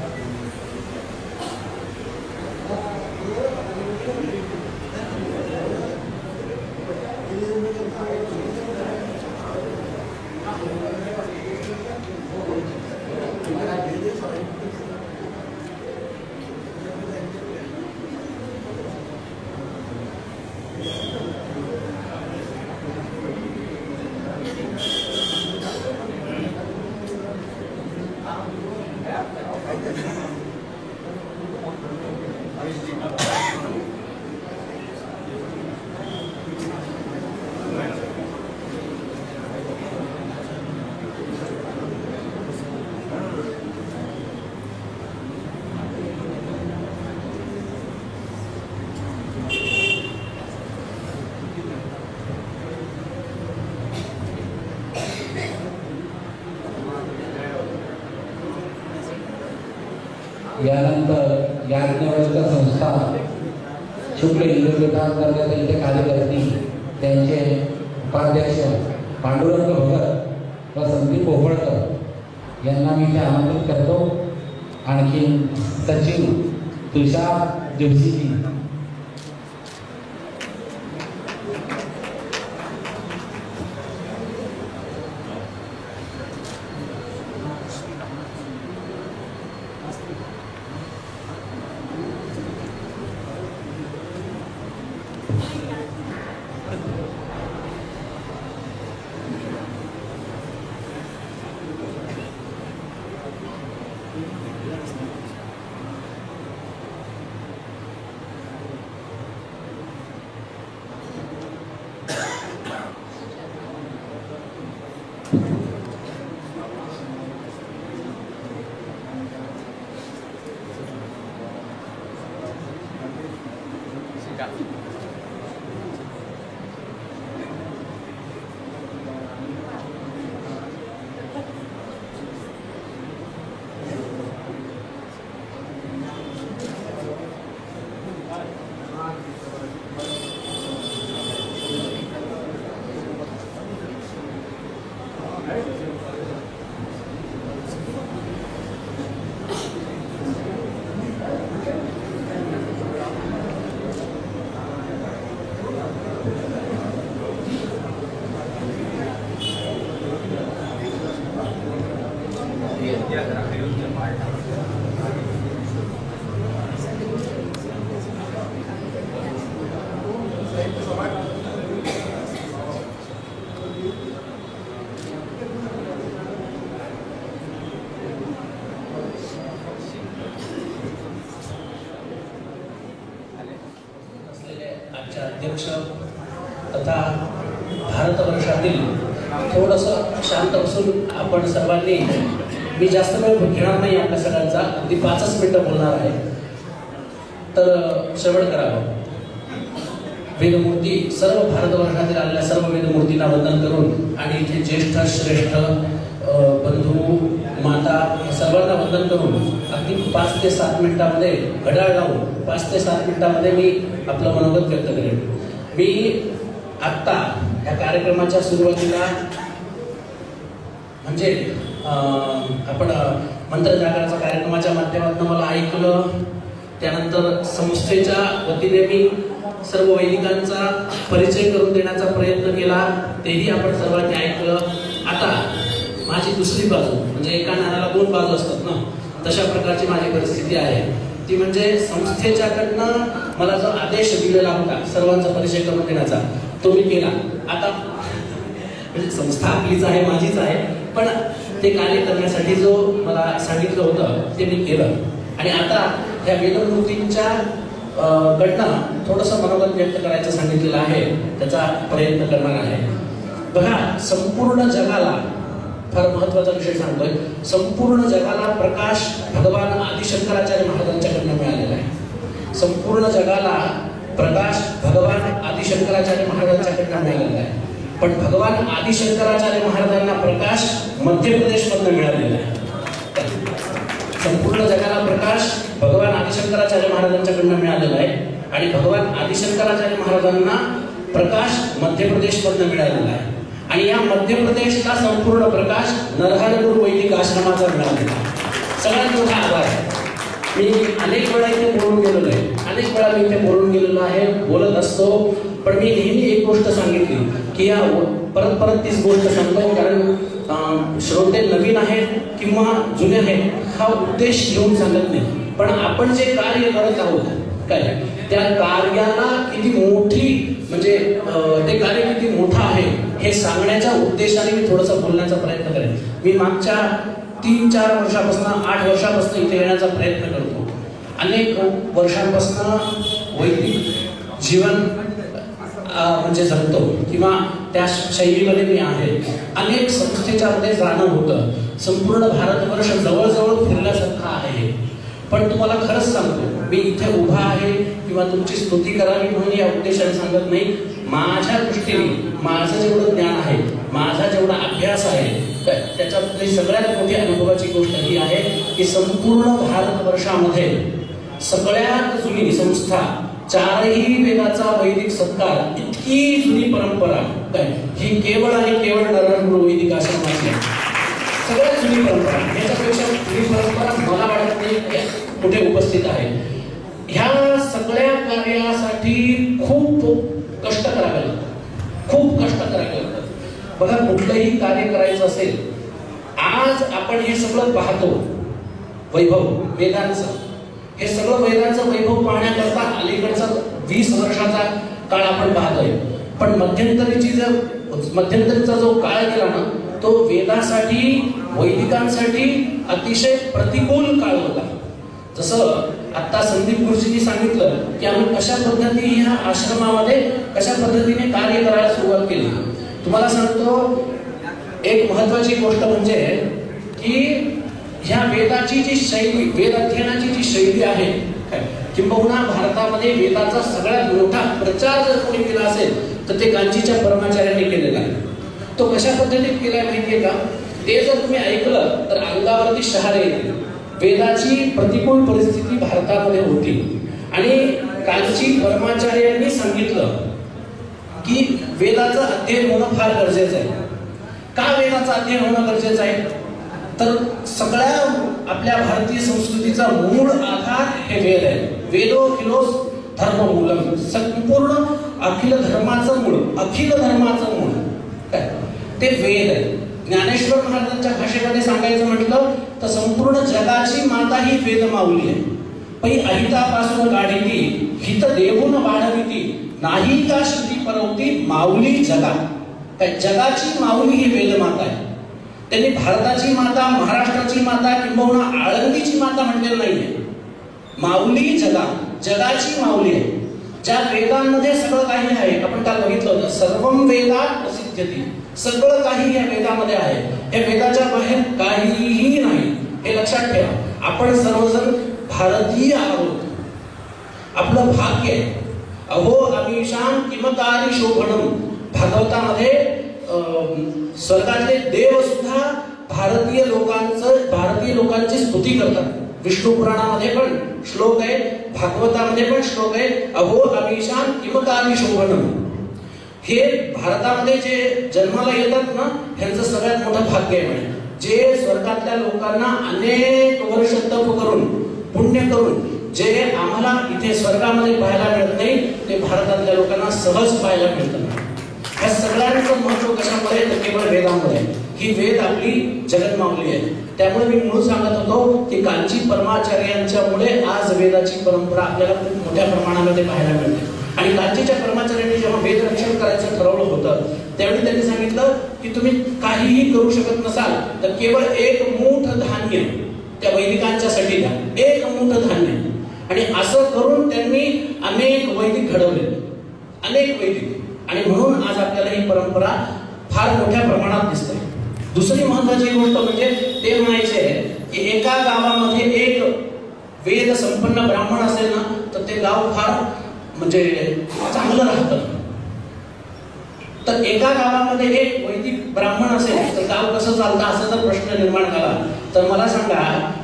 यानंतर याज्ञवल्क संस्था शुक्ल हिंदू पीठांतर्गत इथे कार्य करतील त्यांचे उपाध्यक्ष पांडुरंग भगत व संदीप पोफळकर यांना मी इथे आमंत्रित करतो. आणखी सचिव तुषार जोशीजी, अध्यक्ष तथा भारतवर्षातील थोडंसं शांत बसून आपण सर्वांनी, मी जास्त वेळ घेणार नाही आपल्या सगळ्यांचा, अगदी 5 मिनिटं बोलणार आहे, तर श्रवण करावं. वेदमूर्ती, सर्व भारतवर्षातील आलेल्या सर्व वेदमूर्तींना वंदन करून आणि इथे ज्येष्ठ श्रेष्ठ बंधू माता सर्वांना वंदन करून अगदी 5 ते 7 मिनिटांमध्ये घड्याळ लावून 5 ते 7 मिनिटांमध्ये मी आपलं मनोगत व्यक्त करेन. मी आत्ता या कार्यक्रमाच्या सुरुवातीला म्हणजे आपण मंत्रजागराचा कार्यक्रमाच्या माध्यमातून मला ऐकलं, त्यानंतर संस्थेच्या वतीने मी सर्व वैदिकांचा परिचय करून देण्याचा प्रयत्न केला, तेही आपण सर्वांनी ऐकलं. आता माझी दुसरी बाजू म्हणजे एका नाण्याला 2 बाजू असतात ना, तशा प्रकारची माझी परिस्थिती आहे. ती म्हणजे संस्थेच्याकडनं मला जो आदेश दिलेला होता सर्वांचा परिचय करून देण्याचा, तो मी केला. आता म्हणजे संस्था आपलीच आहे, माझीच आहे, पण ते कार्य करण्यासाठी जो मला सांगितलं होतं ते मी केलं. आणि आता ह्या वेदमूर्तींच्या कडनं थोडंसं मनोगत व्यक्त करायचं सांगितलेलं आहे, त्याचा प्रयत्न करणार आहे. बघा, संपूर्ण जगाला, फार महत्वाचा विषय सांगतोय, संपूर्ण जगाला प्रकाश भगवान आदिशंकराचार्य महाराजांच्याकडनं मिळालेला आहे. संपूर्ण जगाला प्रकाश भगवान आदिशंकराचार्य महाराजांच्याकडनं मिळालेला आहे. पण भगवान आदिशंकराचार्य महाराजांना प्रकाश मध्य प्रदेशमधनं मिळालेला आहे. संपूर्ण जगाला प्रकाश भगवान आदिशंकराचार्य महाराजांच्याकडनं मिळालेला आहे आणि भगवान आदिशंकराचार्य महाराजांना प्रकाश मध्य प्रदेशमधनं मिळालेला आहे. आणि या मध्य प्रदेशला संपूर्ण प्रकाश नरहरपूर वैदिक आश्रमाचा मिळालेला आहे. सगळ्यात मोठा आभार आहे. मी अनेक वेळा इथे बोलून गेलेलो आहे, अनेक वेळा मी इथे बोलून गेलेलो आहे, बोलत असतो. पण मी नेहमी एक गोष्ट सांगितली की या परत परत तीच गोष्ट सांगतो, कारण श्रोते नवीन आहेत किंवा जुने आहेत हा उद्देश घेऊन सांगत नाही. पण आपण जे कार्य करत आहोत काय, त्या कार्याला किती मोठी, म्हणजे ते कार्य किती मोठं आहे हे सांगण्याच्या उद्देशाने मी थोडंसं बोलण्याचा प्रयत्न करेन. मी मागच्या 3-4 वर्षापासून 8 वर्षापासून इथे येण्याचा प्रयत्न करतो. अनेक वर्षांपासून वैदिक जीवन म्हणजे जगतो किंवा त्या शैलीमध्ये मी आहे. अनेक संस्थेच्या मध्ये जाणं होतं. संपूर्ण भारतवर्ष जवळजवळ फिरल्यासारखं आहे. पण तुम्हाला खरंच सांगतो, मी इथे उभा आहे किंवा तुमची स्तुती करावी म्हणून या उद्देशाने सांगत नाही. माझ्या दृष्टीने माझं जेवढं ज्ञान आहे, माझा जेवढा अभ्यास आहे, त्याच्यातली सगळ्यात मोठी अनुभवाची गोष्ट ही आहे की संपूर्ण भारतवर्षामध्ये सगळ्यात जुनी संस्था, 4ही वेदाचा वैदिक सत्कार, इतकी जुनी परंपरा ही केवळ आणि केवळ नरहरपूर वैदिक आश्रमाची आहे. सगळ्यात जुनी परंपरा, याच्यापेक्षा जुनी परंपरा मला वाटत नाही कुठे उपस्थित आहे. ह्या सगळ्या कार्यासाठी खूप कष्ट करावे लागतात, खूप कष्ट करावे लागतात. बघा, कुठलंही कार्य करायचं असेल, आज आपण हे सगळं पाहतो वैभव वेदांचं, हे सगळं वेदांचं वैभव पाहण्याकरता अलीकडचा 20 वर्षाचा काळ आपण पाहतोय. पण मध्यंतरीचा जो काळ गेला ना, तो वेदासाठी, वैदिकांसाठी अतिशय प्रतिकूल काळ होता. जसं आता संदीप गुरुजींनी सांगितलं की आम्ही कशा पद्धतीने ह्या आश्रमामध्ये कशा पद्धतीने कार्य करायला सुरुवात केली. तुम्हाला सांगतो, एक महत्वाची गोष्ट म्हणजे की ह्या वेदाची जी शैली, वेद अध्ययनाची जी शैली आहे, किंबहुना भारतामध्ये वेदाचा सगळ्यात मोठा प्रचार जर कोणी केला असेल तर ते कांचीच्या परमाचार्यांनी केलेला आहे. तो कशा पद्धतीने केलाय माहितीये का? ते जर तुम्ही ऐकलं तर अंगावरती शहारे येतील. वेदाची प्रतिकूल परिस्थिती भारतामध्ये होती आणि कांची परमाचार्यांनी सांगितलं की वेदाचं अध्ययन होणं फार गरजेचं आहे. का वेदाचं अध्ययन होणं गरजेचं आहे? तर सगळ्या आपल्या भारतीय संस्कृतीचा मूळ आधार हे वेद आहे. वेदो अखिलोस धर्ममूलम, संपूर्ण अखिल धर्माचं मूळ, अखिल धर्माचं मूळ ते वेद आहे. ज्ञानेश्वर महाराजांच्या भाषेमध्ये सांगायचं म्हटलं तर संपूर्ण जगाची माता ही वेद माऊली आहे. पै अहितापासून काढिती, हित देऊन वाढविती, नाही का श्रुती परवती, माऊली जगा. जगाची माऊली ही वेद माता आहे. त्यांनी भारताची माता, महाराष्ट्राची माता किंबहुना आळंदीची माता म्हटलेलं नाहीये. माऊली जगा, जगाची माऊली आहे. ज्या वेदांमध्ये सगळं काही आहे, आपण काल बघितलं होतं, सर्वम वेदात प्रसिद्ध्यती, सगळं काही या वेदामध्ये आहे. या वेदाच्या बाहेर काहीही नाही, हे लक्षात ठेवा. आपण सर्वजण भारतीय आहोत, आपलं भाग्य आहे. अहो अमीशान किमकारी शोभनम, भागवतामध्ये स्वर्गातले देव सुद्धा भारतीय लोकांची स्तुती करतात. विष्णू पुराणामध्ये पण श्लोक आहे, भागवतामध्ये पण श्लोक आहे, अहो अमीशान किमकारी शोभनम. हे भारतामध्ये जे जन्माला येतात ना, ह्यांचं सगळ्यात मोठं भाग्य आहे. म्हणजे जे स्वर्गातल्या लोकांना अनेक वर्ष तप करून, पुण्य करून जे आम्हाला इथे स्वर्गामध्ये पाहायला मिळत नाही, ते भारतातल्या लोकांना सहज पाहायला मिळतं. या सगळ्यांचं महत्व कशामध्ये? तर केवळ वेदामध्ये. ही वेद आपली जगन्माऊली आहे. त्यामुळे मी मूळ सांगत होतो की कांची परमाचार्यांच्यामुळे आज वेदाची परंपरा आपल्याला खूप मोठ्या प्रमाणामध्ये पाहायला मिळते. आणि कांचीच्या परमाचार्यांनी जेव्हा वेद रक्षण करायचं ठरवलं होतं, त्यावेळी त्यांनी सांगितलं की तुम्ही काहीही करू शकत नसाल तर केवळ एक मूठ धान्य त्या वैदिकांच्यासाठी द्या, एक मूठ धान्य. आणि असं करून त्यांनी अनेक वैदिक घडवले, अनेक वैदिक. आणि म्हणून आज आपल्याला ही परंपरा फार मोठ्या प्रमाणात दिसते. दुसरी महत्वाची गोष्ट म्हणजे ते म्हणायचे की एका गावामध्ये एक वेद संपन्न ब्राह्मण असेल ना तर ते गाव फार म्हणजे चांगलं राहतं. तर एका गावामध्ये एक वैदिक ब्राह्मण असेल तर गाव कसं चालतं असा जर प्रश्न निर्माण झाला तर मला सांगा,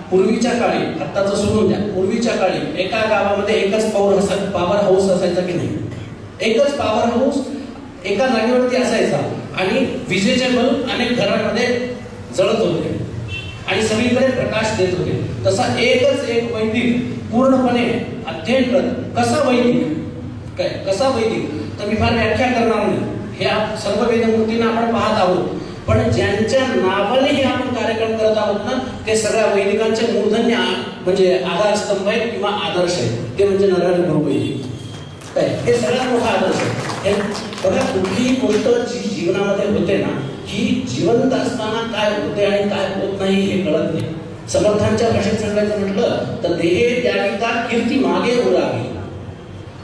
पूर्वीच्या काळी, आत्ताचं सोडून द्या, पूर्वीच्या काळी एका गावामध्ये एकच पॉवर हाऊस असायचा की नाही? एकच पॉवर हाऊस एका जागेवरती असायचा आणि विजेचे बल्ब अनेक घरांमध्ये जळत होते आणि सगळीकडे प्रकाश देत होते. तसा एकच एक वैदिक पूर्णपणे अध्ययन करत. कसा वैदिक? काय कसा वैदिक? तर मी फार व्याख्या करणार नाही, ह्या सर्व वेदमूर्तींना आपण पाहत आहोत. पण ज्यांच्या नावाने हे आपण कार्यक्रम करत आहोत ना ते सगळ्या वैदिकांचे मूर्धन्य म्हणजे आधारस्तंभ आहेत किंवा आदर्श आहेत. ते म्हणजे नरहर गुरु वैदिक. काय हे सगळ्यात मोठा आदर्श आहे. बघा, कुठलीही गोष्ट जी जीवनामध्ये होते ना ही जिवंत असताना काय होते आणि काय होत नाही हे कळत नाही. समर्थांच्या भाषेत सांगायचं म्हटलं तर देह त्यागिता कीर्ती मागे उरावी.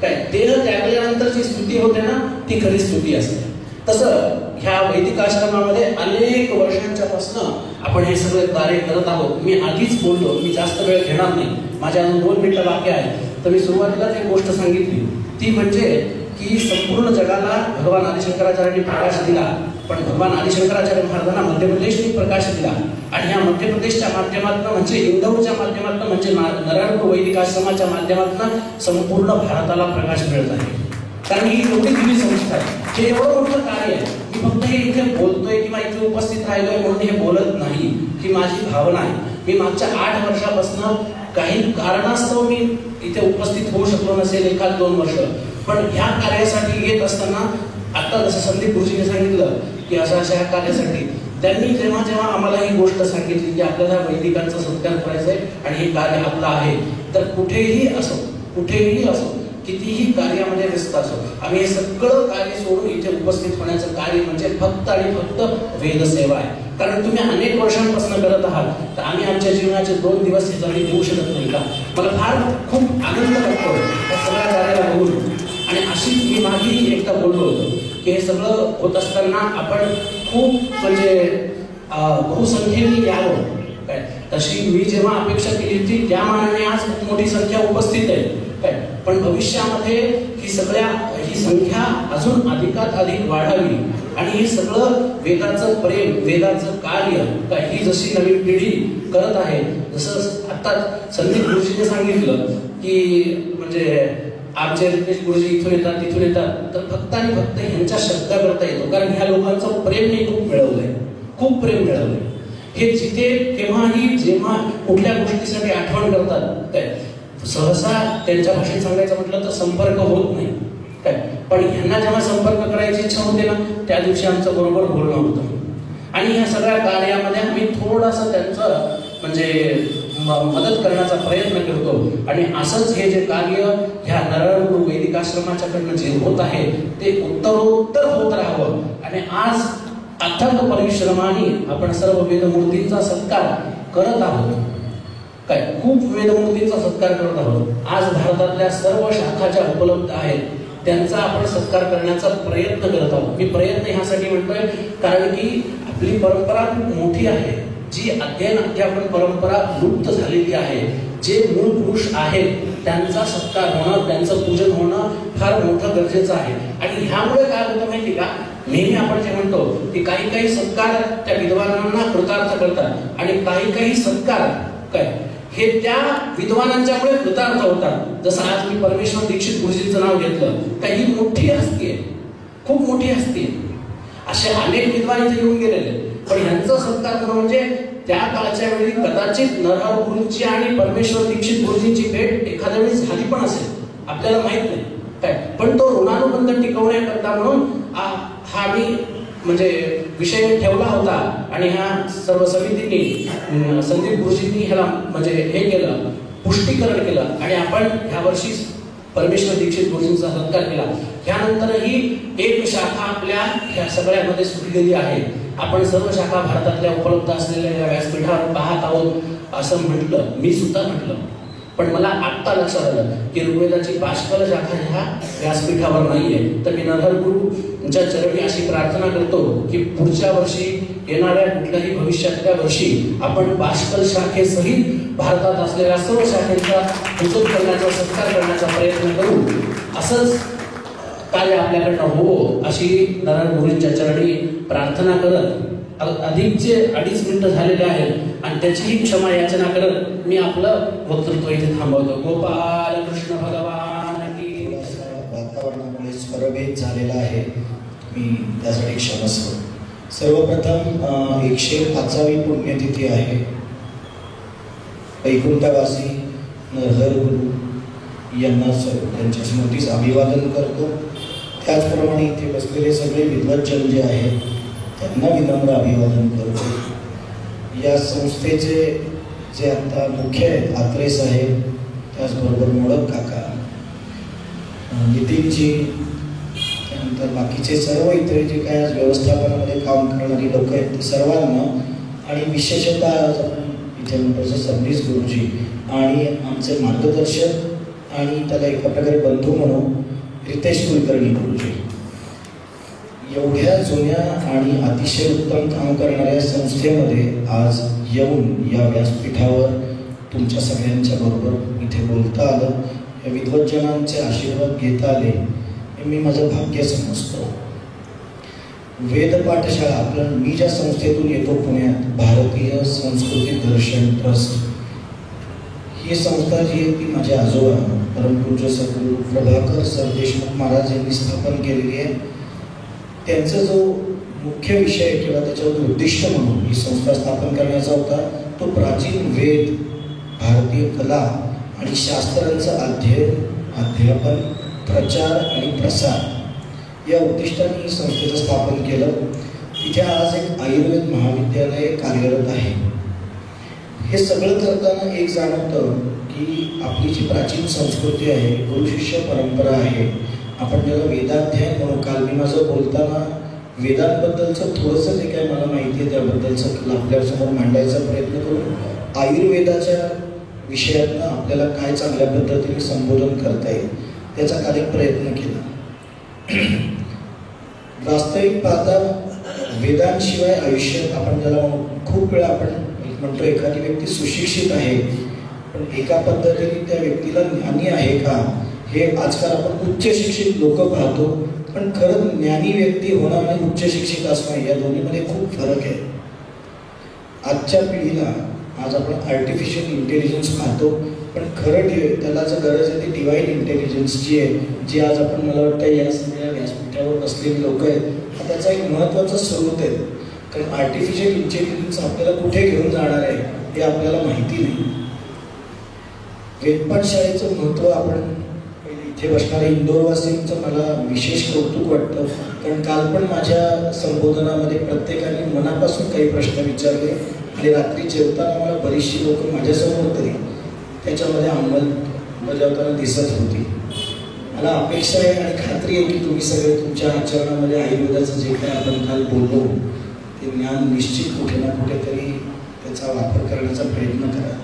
काय देह त्यागल्यानंतरची स्तुती होते ना ती खरी स्तुती असते. तसं ह्या वैदिक आश्रमामध्ये अनेक वर्षांच्या पासून आपण हे सगळे कार्य करत आहोत. मी आधीच बोललो, मी जास्त वेळ घेणार नाही, माझ्या 2 मिनिटं बाकी आहे. तर मी सुरुवातीलाच एक गोष्ट सांगितली, ती म्हणजे की संपूर्ण जगाला भगवान आदिशंकराचार्यांनी प्रकाश दिला, पण भगवान आदिशंकराचार्य महाराजांना मध्य प्रदेशने प्रकाश दिला. आणि ह्या मध्य प्रदेशच्या माध्यमातून म्हणजे इंदौरच्या माध्यमातून म्हणजे नरहर वैदिक आश्रमाच्या माध्यमातून संपूर्ण भारताला प्रकाश मिळत आहे. कारण ही एवढी दिवी संस्था आहे, हे एवढं मोठं कार्य आहे. मी फक्त हे इथे बोलतोय किंवा इथे उपस्थित राहिलोय म्हणून हे बोलत नाही, ही माझी भावना आहे. मी मागच्या 8 वर्षापासून काही कारणास्तव मी इथे उपस्थित होऊ शकलो नसेल, 1-2 वर्ष. पण ह्या कार्यासाठी येत असताना आता जसं संदीप गुरुजीने सांगितलं की अशा कार्यासाठी त्यांनी जेव्हा जेव्हा आम्हाला ही गोष्ट सांगितली की आपल्याला वैदिकांचा सत्कार करायचा आहे आणि हे कार्य आपलं आहे, तर कुठेही असो कितीही कार्यामध्ये व्यस्त असो आम्ही हे सगळं कार्य सोडून इथे उपस्थित होण्याचं कार्य म्हणजे फक्त आणि फक्त वेदसेवा आहे. कारण तुम्ही अनेक वर्षांपासून करत आहात, तर आम्ही आमच्या जीवनाचे 2 दिवस हे जरी देऊ शकत नाही का? मला फार खूप आनंद वाटतो या सगळ्या कार्याला बघून. आणि अशीच मी मागेही एकदा बोललो होतो की हे सगळं होत असताना आपण खूप म्हणजे बहुसंख्येने यावं. काय तशी मी जेव्हा अपेक्षा केली होती त्या मानाने आज खूप मोठी संख्या उपस्थित आहे. काय पण भविष्यामध्ये ही संख्या अजून अधिकात अधिक वाढावी आणि हे सगळं वेदाचं प्रेम, वेदाचं कार्य काय ही जशी नवीन पिढी करत आहे, जसं आता संदीप गुरुजीने सांगितलं की म्हणजे आमचे रितेश गुरुजी इथून येतात तिथून येतात, तर फक्त आणि फक्त ह्यांच्या शब्द करता येतो. कारण ह्या लोकांचं प्रेम मी खूप प्रेम मिळवलंय. हे जिथे केव्हाही जेव्हा कुठल्या गोष्टीसाठी आठवण करतात काय सहसा त्यांच्या भाषेत सांगायचं म्हटलं तर संपर्क होत नाही. काय पण ह्यांना जेव्हा संपर्क करायची इच्छा होते ना त्या दिवशी आमचं बरोबर बोलणं होतं. आणि ह्या सगळ्या कार्यामध्ये आम्ही थोडासा त्यांचं म्हणजे मदत करण्याचा प्रयत्न करतो. आणि असंच हे जे कार्य ह्या नरहर वैदिक आश्रमाच्याकडनं जे होत आहे ते उत्तरोत्तर होत राहावं. आणि आज अथक परिश्रमाने आपण सर्व वेदमूर्तींचा सत्कार करत आहोत. काय खूप वेदमूर्तींचा सत्कार करत आहोत. आज भारतातल्या सर्व शाखा ज्या उपलब्ध आहेत त्यांचा आपण सत्कार करण्याचा प्रयत्न करत आहोत. मी प्रयत्न ह्यासाठी म्हणतोय कारण की आपली परंपरा खूप मोठी आहे, जी अध्ययन अध्यापन परंपरा लुप्त झालेली आहे. जे मूळ पुरुष आहेत त्यांचा सत्कार होणं, त्यांचं पूजन होणं फार मोठं गरजेचं आहे. आणि ह्यामुळे काय होतं माहिती का, नेहमी आपण जे म्हणतो की काही सत्कार त्या विद्वानांना कृतार्थ करतात आणि काही सत्कार काय हे त्या विद्वानांच्यामुळे कृतार्थ होतात. जसं आज मी परमेश्वर दीक्षित गुरुजींचं नाव घेतलं, काही मोठी हस्ती आहे, खूप मोठी हस्ती आहे. असे अनेक विद्वान इथे येऊन गेलेले, पण ह्यांचं सत्कार करणं म्हणजे त्या काळच्या वेळी कदाचित नरहर गुरुंची आणि परमेश्वर दीक्षित गुरुजींची भेट एखाद्या वेळी झाली पण असेल, आपल्याला माहित नाही काय. पण तो ऋणानुबंध टिकवण्याकरता म्हणून हा मी म्हणजे विषय ठेवला होता. आणि ह्या सर्व समितींनी संदीप गुरुजींनी ह्याला म्हणजे हे केलं, पुष्टीकरण केलं. आणि आपण ह्या वर्षी परमेश्वर दीक्षित गुरुजींचा सत्कार केला. त्यानंतरही एक शाखा आपल्या ह्या सगळ्यामध्ये सुटलेली आहे. आपण सर्व शाखा भारतातल्या उपलब्ध असलेल्या या व्यासपीठावर पाहत आहोत असं म्हटलं, मी सुद्धा म्हटलं. पण मला आत्ता लक्षात आलं की ऋग्वेदाची बाष्कल शाखा ह्या व्यासपीठावर नाहीये. तर मी नरहर गुरुच्या चरणी अशी प्रार्थना करतो की पुढच्या वर्षी येणाऱ्या कुठल्याही भविष्यातल्या वर्षी आपण बाष्कल शाखेसहित भारतात असलेल्या सर्व शाखेचा उचल करण्याचा, सत्कार करण्याचा प्रयत्न करू. असंच कार्य आपल्याकडनं हो अशी नरहर गुरुंच्या चरणी प्रार्थना करत अधिकचे 2.5 मिनिटं झालेले आहेत आणि त्याचीही क्षमा याचना करत मी आपलं वक्तृत्व इथे थांबवतो. गोपाल कृष्ण भगवान की. वातावरणामुळे स्वरभेद झालेला आहे, मी त्यासाठी क्षमस्व. सर्वप्रथम 105वी पुण्यतिथी आहे. वैकुंठवासी नरहर गुरु यांना त्यांच्या स्मृतीस अभिवादन करतो. त्याचप्रमाणे इथे बसलेले सगळे विद्वज्जन जे आहेत त्यांना विनम्र अभिवादन करतो. या संस्थेचे जे आता मुख्य आहेत आत्रे साहेब, त्याचबरोबर मोडक काका, नितीनजी, त्यानंतर बाकीचे सर्व इतर जे काय आज व्यवस्थापनामध्ये काम करणारी लोक आहेत ते सर्वांना, आणि विशेषतः आज आपण इथे म्हणतो सबनीस गुरुजी आणि आमचे मार्गदर्शक आणि त्याला एका प्रकारे बंधू म्हणून रितेश कुलकर्णी गुरुजी, एवढ्या जुन्या आणि अतिशय उत्तम काम करणाऱ्या संस्थेमध्ये आज येऊन या व्यासपीठावर तुमच्या सगळ्यांच्या बरोबर इथे बोलता आलं, या विद्वज्जनांचे आशीर्वाद घेता आले, हे मी माझं भाग्य समजतो. वेद पाठशाळा आपलं, मी ज्या संस्थेतून येतो पुण्यात, भारतीय संस्कृती दर्शन ट्रस्ट, ही संस्था जी आहे ती माझ्या आजोबा परमपूज्य सद्गुरू प्रभाकर सरदेशमुख महाराज यांनी स्थापन केलेली आहे. त्यांचा जो मुख्य विषय किंवा त्याच्यावर उद्दिष्ट म्हणून ही संस्था स्थापन करण्याचा होता तो प्राचीन वेद, भारतीय कला आणि शास्त्रांचं अध्ययन, अध्यापन, प्रचार आणि प्रसार या उद्दिष्टाने ही संस्थेचं स्थापन केलं. तिथे आज एक आयुर्वेद महाविद्यालय कार्यरत आहे. हे सगळं करताना एक जाणवतं की आपली जी प्राचीन संस्कृती आहे, गुरुशिष्य परंपरा आहे, आपण ज्याला वेदाध्ययन म्हणून, काल मी माझं बोलताना वेदांबद्दलचं थोडंसं जे काय मला माहिती आहे त्याबद्दलचं आपल्यासमोर मांडायचा प्रयत्न करून आयुर्वेदाच्या विषयातनं आपल्याला काय चांगल्या पद्धतीने संबोधन करता येईल त्याचा काल एक प्रयत्न केला. वास्तविक पाहता वेदांशिवाय आयुष्यात आपण ज्याला खूप वेळा आपण म्हणतो एखादी व्यक्ती सुशिक्षित आहे, पण एका पद्धतीने त्या व्यक्तीला ज्ञानी आहे का हे आजकाल आपण उच्च शिक्षित लोक पाहतो, पण खरं ज्ञानी व्यक्ती होणं आणि उच्च शिक्षित असणं या दोन्हीमध्ये खूप फरक आहे. आजच्या पिढीला आज आपण आर्टिफिशियल इंटेलिजन्स पाहतो, पण खरं त्याला जर गरज आहे ती डिवाईन इंटेलिजन्सची आहे, जी आज आपण मला वाटतं या सगळ्या व्यासपीठावर बसलेली लोक आहेत हा त्याचा एक महत्त्वाचा स्रोत आहे. कारण आर्टिफिशियल इंटेलिजन्स आपल्याला कुठे घेऊन जाणार आहे हे आपल्याला माहिती नाही. वेदपाठशाळेचं महत्त्व आपण इथे बसणाऱ्या इंदोरवासींचं मला विशेष कौतुक वाटतं, कारण काल पण माझ्या संबोधनामध्ये प्रत्येकाने मनापासून काही प्रश्न विचारले आणि रात्री जेवताना मला बरीचशी लोक माझ्यासमोर तरी त्याच्यामध्ये अंमलबजावताना दिसत होती. मला अपेक्षा आहे आणि खात्री आहे की तुम्ही सगळे तुमच्या आचरणामध्ये आयुर्वेदाचं जे काय आपण काल बोललो ते ज्ञान निश्चित कुठे ना कुठेतरी त्याचा वापर करण्याचा प्रयत्न करा.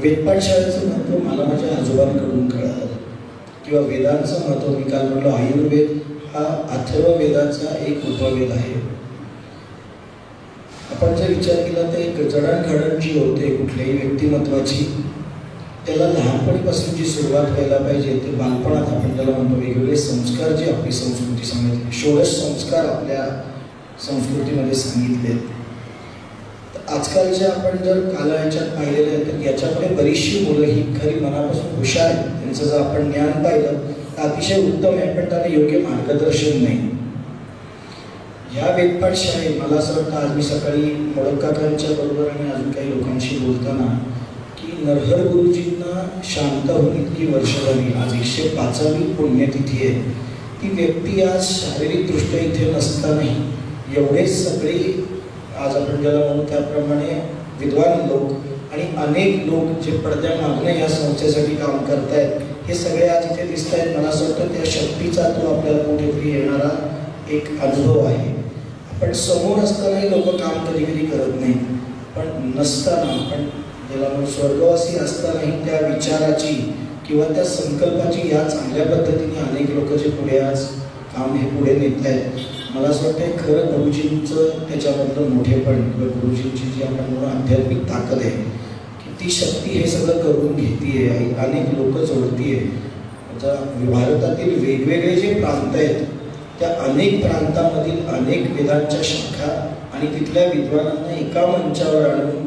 वेदपाठशाळेचं महत्त्व मला माझ्या आजोबांकडून कळालं, किंवा वेदांचं महत्त्व मी काल म्हणलो आयुर्वेद हा अथर्ववेदाचा एक उपवेद आहे. आपण जर विचार केला तर एक जडणघडण जी होते कुठल्याही व्यक्तिमत्वाची, त्याला लहानपणीपासून जी सुरुवात व्हायला पाहिजे ते बालपणात आपण त्याला म्हणतो वेगवेगळे संस्कार जे आपली संस्कृती सांगितली, षोडश संस्कार आपल्या संस्कृतीमध्ये सांगितले. आजकालच्या आपण जर कालाच्यात पाहिलेलं आहे तर याच्यामध्ये बरीचशी मुलं ही खरी मनापासून हुशार आहेत, त्यांचं जर आपण ज्ञान पाहिलं तर अतिशय उत्तम आहे, पण त्याला योग्य मार्गदर्शन नाही. ह्या वेदपाठशाळेत मला असं वाटतं, आज मी सकाळी मोडक काकांच्या बरोबर आणि अजून काही लोकांशी बोलताना की नरहर गुरुजींना शांत होऊन इतकी वर्ष झाली, आज 105वी पुण्यतिथी आहे. ती व्यक्ती आज शारीरिकदृष्ट्या इथे नसतानाही एवढे सगळे आज आपण ज्याला म्हणू त्याप्रमाणे विद्वान लोक आणि अनेक लोक जे पडद्यामागनं या संस्थेसाठी काम करतायत, हे सगळे आज इथे दिसत आहेत. मला असं वाटतं त्या शक्तीचा तो आपल्याला कुठेतरी येणारा एक अनुभव आहे. आपण समोर असतानाही लोक काम कधी कधी करत नाही, पण नसताना आपण ज्याला म्हणून स्वर्गवासी असतानाही त्या विचाराची किंवा त्या संकल्पाची या चांगल्या पद्धतीने अनेक लोक जे पुढे आज काम हे पुढे नेत आहेत. मला असं वाटतं खरं गुरुजींचं त्याच्यामधलं मोठेपण किंवा गुरुजींची जी आपण म्हणून आध्यात्मिक ताकद आहे की ती शक्ती हे सगळं करून घेते आहे, अनेक लोक जोडती आहे. आता भारतातील वेगवेगळे जे प्रांत आहेत त्या अनेक प्रांतामधील अनेक वेदांच्या शाखा आणि तिथल्या विद्वानांना एका मंचावर आणून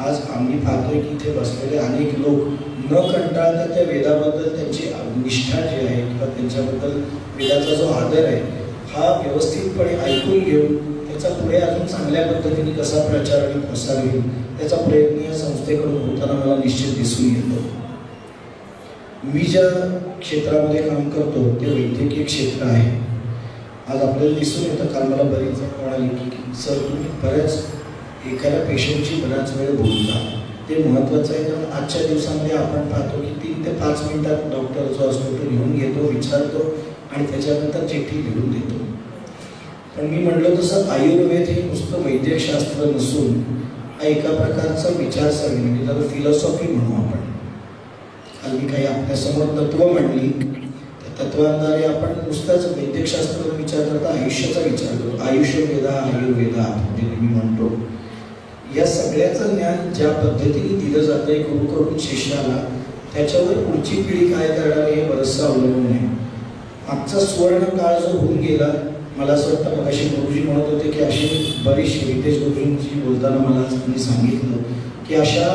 आज आम्ही पाहतोय की इथे बसलेले अनेक लोक न कंटाळता त्या वेदाबद्दल त्यांची निष्ठा जी आहे किंवा त्यांच्याबद्दल वेदाचा जो आदर आहे हा व्यवस्थितपणे ऐकून घेऊन त्याचा पुढे अजून चांगल्या पद्धतीने कसा प्रचार आणि प्रसार होईल त्याचा प्रयत्न या संस्थेकडून होताना मला निश्चित दिसून येतो. मी ज्या क्षेत्रामध्ये काम करतो ते वैद्यकीय क्षेत्र आहे. आज आपल्याला दिसून येतं, काल मला बरीच जण म्हणाली की सर तुम्ही बऱ्याच एखाद्या पेशंटची बराच वेळ बोलता, ते महत्त्वाचं आहे. कारण आजच्या दिवसामध्ये आपण पाहतो की 3 ते 5 मिनिटात डॉक्टर जो असतो तो लिहून घेतो, विचारतो आणि त्याच्यानंतर चिठ्ठी लिहून देतो. पण मी म्हटलं तसं आयुर्वेद हे नुसतं वैद्यकशास्त्र नसून हा एका प्रकारचा विचारसरणी म्हणजे त्याला फिलॉसॉफी म्हणू आपण. काल मी काही आपल्यासमोर तत्त्व म्हणली, त्या तत्वांद्वारे आपण नुसतंच वैद्यकशास्त्र विचार करता आयुष्याचा विचार करतो. आयुष्य वेदा आयुर्वेदा म्हणजे मी म्हणतो या सगळ्याचं ज्ञान ज्या पद्धतीने दिलं जातं आहे गुरुकडून शिष्याला, त्याच्यावर पुढची पिढी काय करणार हे बरंचसं अवलंबून आहे. आजचा सुवर्ण काळ जो होऊन गेला, मला असं वाटतं मगाशी गुरुजी म्हणत होते की अशी बरीचशी रितेश गुरुजींची बोलताना मला त्यांनी सांगितलं की अशा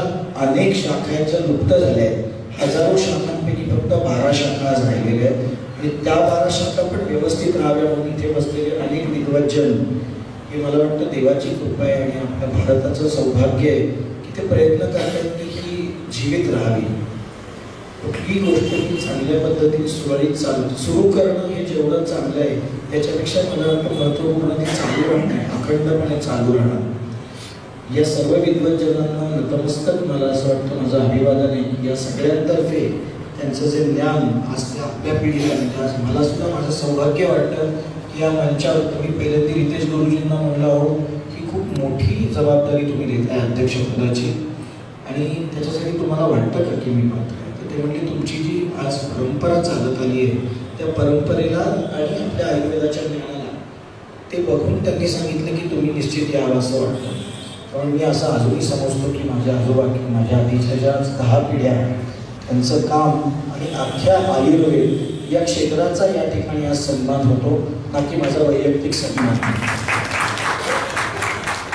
अनेक शाखा ज्या लुप्त झाल्या आहेत. हजारो शाखांपैकी फक्त 12 शाखा आज राहिलेल्या आहेत आणि त्या 12 शाखा पण व्यवस्थित राहाव्या म्हणून इथे बसलेले अनेक विद्वज्जन हे मला वाटतं देवाची कृपा आहे आणि आपल्या भारताचं सौभाग्य आहे की ते प्रयत्न करतात की ही जीवित राहावी. कुठलीही गोष्ट ही चांगल्या पद्धतीने सुरळीत सुरू करणं हे जेवढं चांगलं आहे त्याच्यापेक्षा मला वाटतं महत्त्वपूर्ण ते चालू राहणं आहे, अखंडपणे चालू राहणं. या सर्व विद्वज्जनांना नतमस्तक मला असं वाटतं माझं अभिवादन आहे की या सगळ्यांतर्फे त्यांचं जे ज्ञान आज ते आपल्या पिढीला म्हणजे आज मला सुद्धा माझं सौभाग्य वाटतं की या मंचावर तुम्ही पहिल्यांदा रितेश गुरुजींना म्हणलं आहो की खूप मोठी जबाबदारी तुम्ही देत आहे अध्यक्षपदाची आणि त्याच्यासाठी तुम्हाला वाटतं का की मी पाहतो. ते म्हणजे तुमची जी आज परंपरा चालत आली आहे त्या परंपरेला आणि आपल्या आयुर्वेदाच्या ज्ञानाला ते बघून त्यांनी सांगितलं की तुम्ही निश्चित यावं असं वाटतं. पण मी असं अजूनही समजतो की माझ्या आजोबा किंवा माझ्या आधीच्या ज्या 10 पिढ्या त्यांचं काम आणि अख्ख्या आयुर्वेद या क्षेत्राचा या ठिकाणी आज सन्मान होतो ना की माझा वैयक्तिक सन्मान.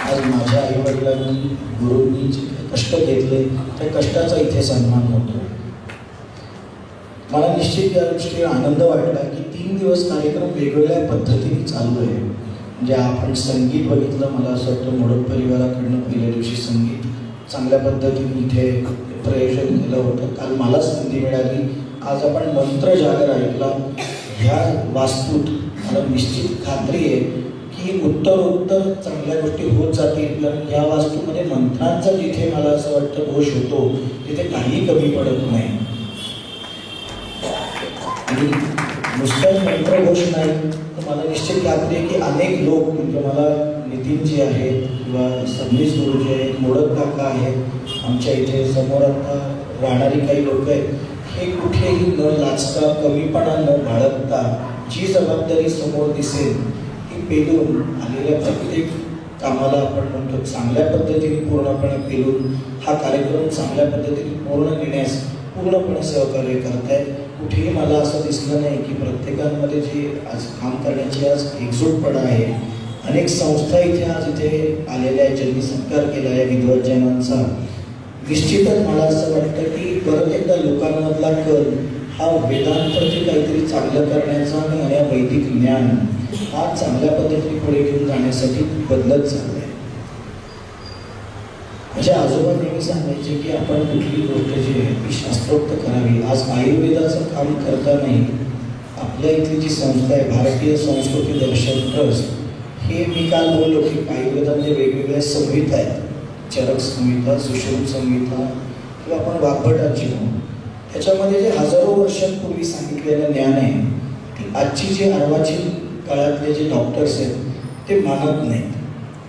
आज माझ्या आईवडिलांनी गुरूंनी जे कष्ट घेतले त्या कष्टाचा इथे सन्मान होतो. मला निश्चित या गोष्टी आनंद वाटला की 3 दिवस कार्यक्रम वेगवेगळ्या पद्धतीने चालू आहे. म्हणजे आपण संगीत बघितलं, मला असं वाटतं मोडक परिवाराकडनं पहिल्या दिवशी संगीत चांगल्या पद्धतीने इथे प्रयोजन केलं होतं. काल मला संधी मिळाली. आज आपण मंत्र जागर ऐकला. ह्या वास्तूत मला निश्चित खात्री आहे की उत्तर चांगल्या गोष्टी होत जातील. कारण या वास्तूमध्ये मंत्रांचा जिथे मला असं वाटतं दोष होतो तिथे काही कमी पडत नाही. आणि नुसतं मंत्रघोष नाही तर मला निश्चित खात्री आहे की अनेक लोक म्हणजे मला नितीनजी आहेत किंवा सबनीस गुरुजी आहेत, मोडक काका आहेत, आमच्या इथे समोर आता राहणारी काही लोक आहेत, हे कुठेही न लाजता कमीपणा न बाळगता जी जबाबदारी समोर दिसेल ती पेलून आलेल्या प्रत्येक कामाला आपण म्हणतो चांगल्या पद्धतीने पूर्णपणे पेलून हा कार्यक्रम चांगल्या पद्धतीने पूर्ण नेण्यास पूर्णपणे सहकार्य करत आहेत. कुठेही मला असं दिसलं नाही की प्रत्येकांमध्ये जे आज काम करण्याची आज एकजूटपणा आहे. अनेक संस्था इथे आज इथे आलेल्या आहेत ज्यांनी सत्कार केला आहे विद्वज्जनांचा. निश्चितच मला असं वाटतं की परत एकदा लोकांमधला कल हा वेदांतप्रती काहीतरी चांगलं करण्याचा आणि या वैदिक ज्ञान हा चांगल्या पद्धतीने पुढे घेऊन जाण्यासाठी बदलत चालला आहे. माझे आजोबा नेहमी सांगायचे की आपण कुठली गोष्ट जी आहे ती शास्त्रोक्त करावी. आज आयुर्वेदाचं काम करतानाही आपल्या इथली जी संस्था आहे भारतीय संस्कृती दर्शन ट्रस्ट, हे मी काल बोललो की आयुर्वेदामध्ये वेगवेगळ्या संहिता आहेत. चरक संहिता, सुश्रुत संहिता किंवा आपण वाग्भटाची म्हणू. त्याच्यामध्ये जे हजारो वर्षांपूर्वी सांगितलेलं ज्ञान आहे ती आजची जी अर्वाचीन काळातले जे डॉक्टर्स आहेत ते मानत नाहीत.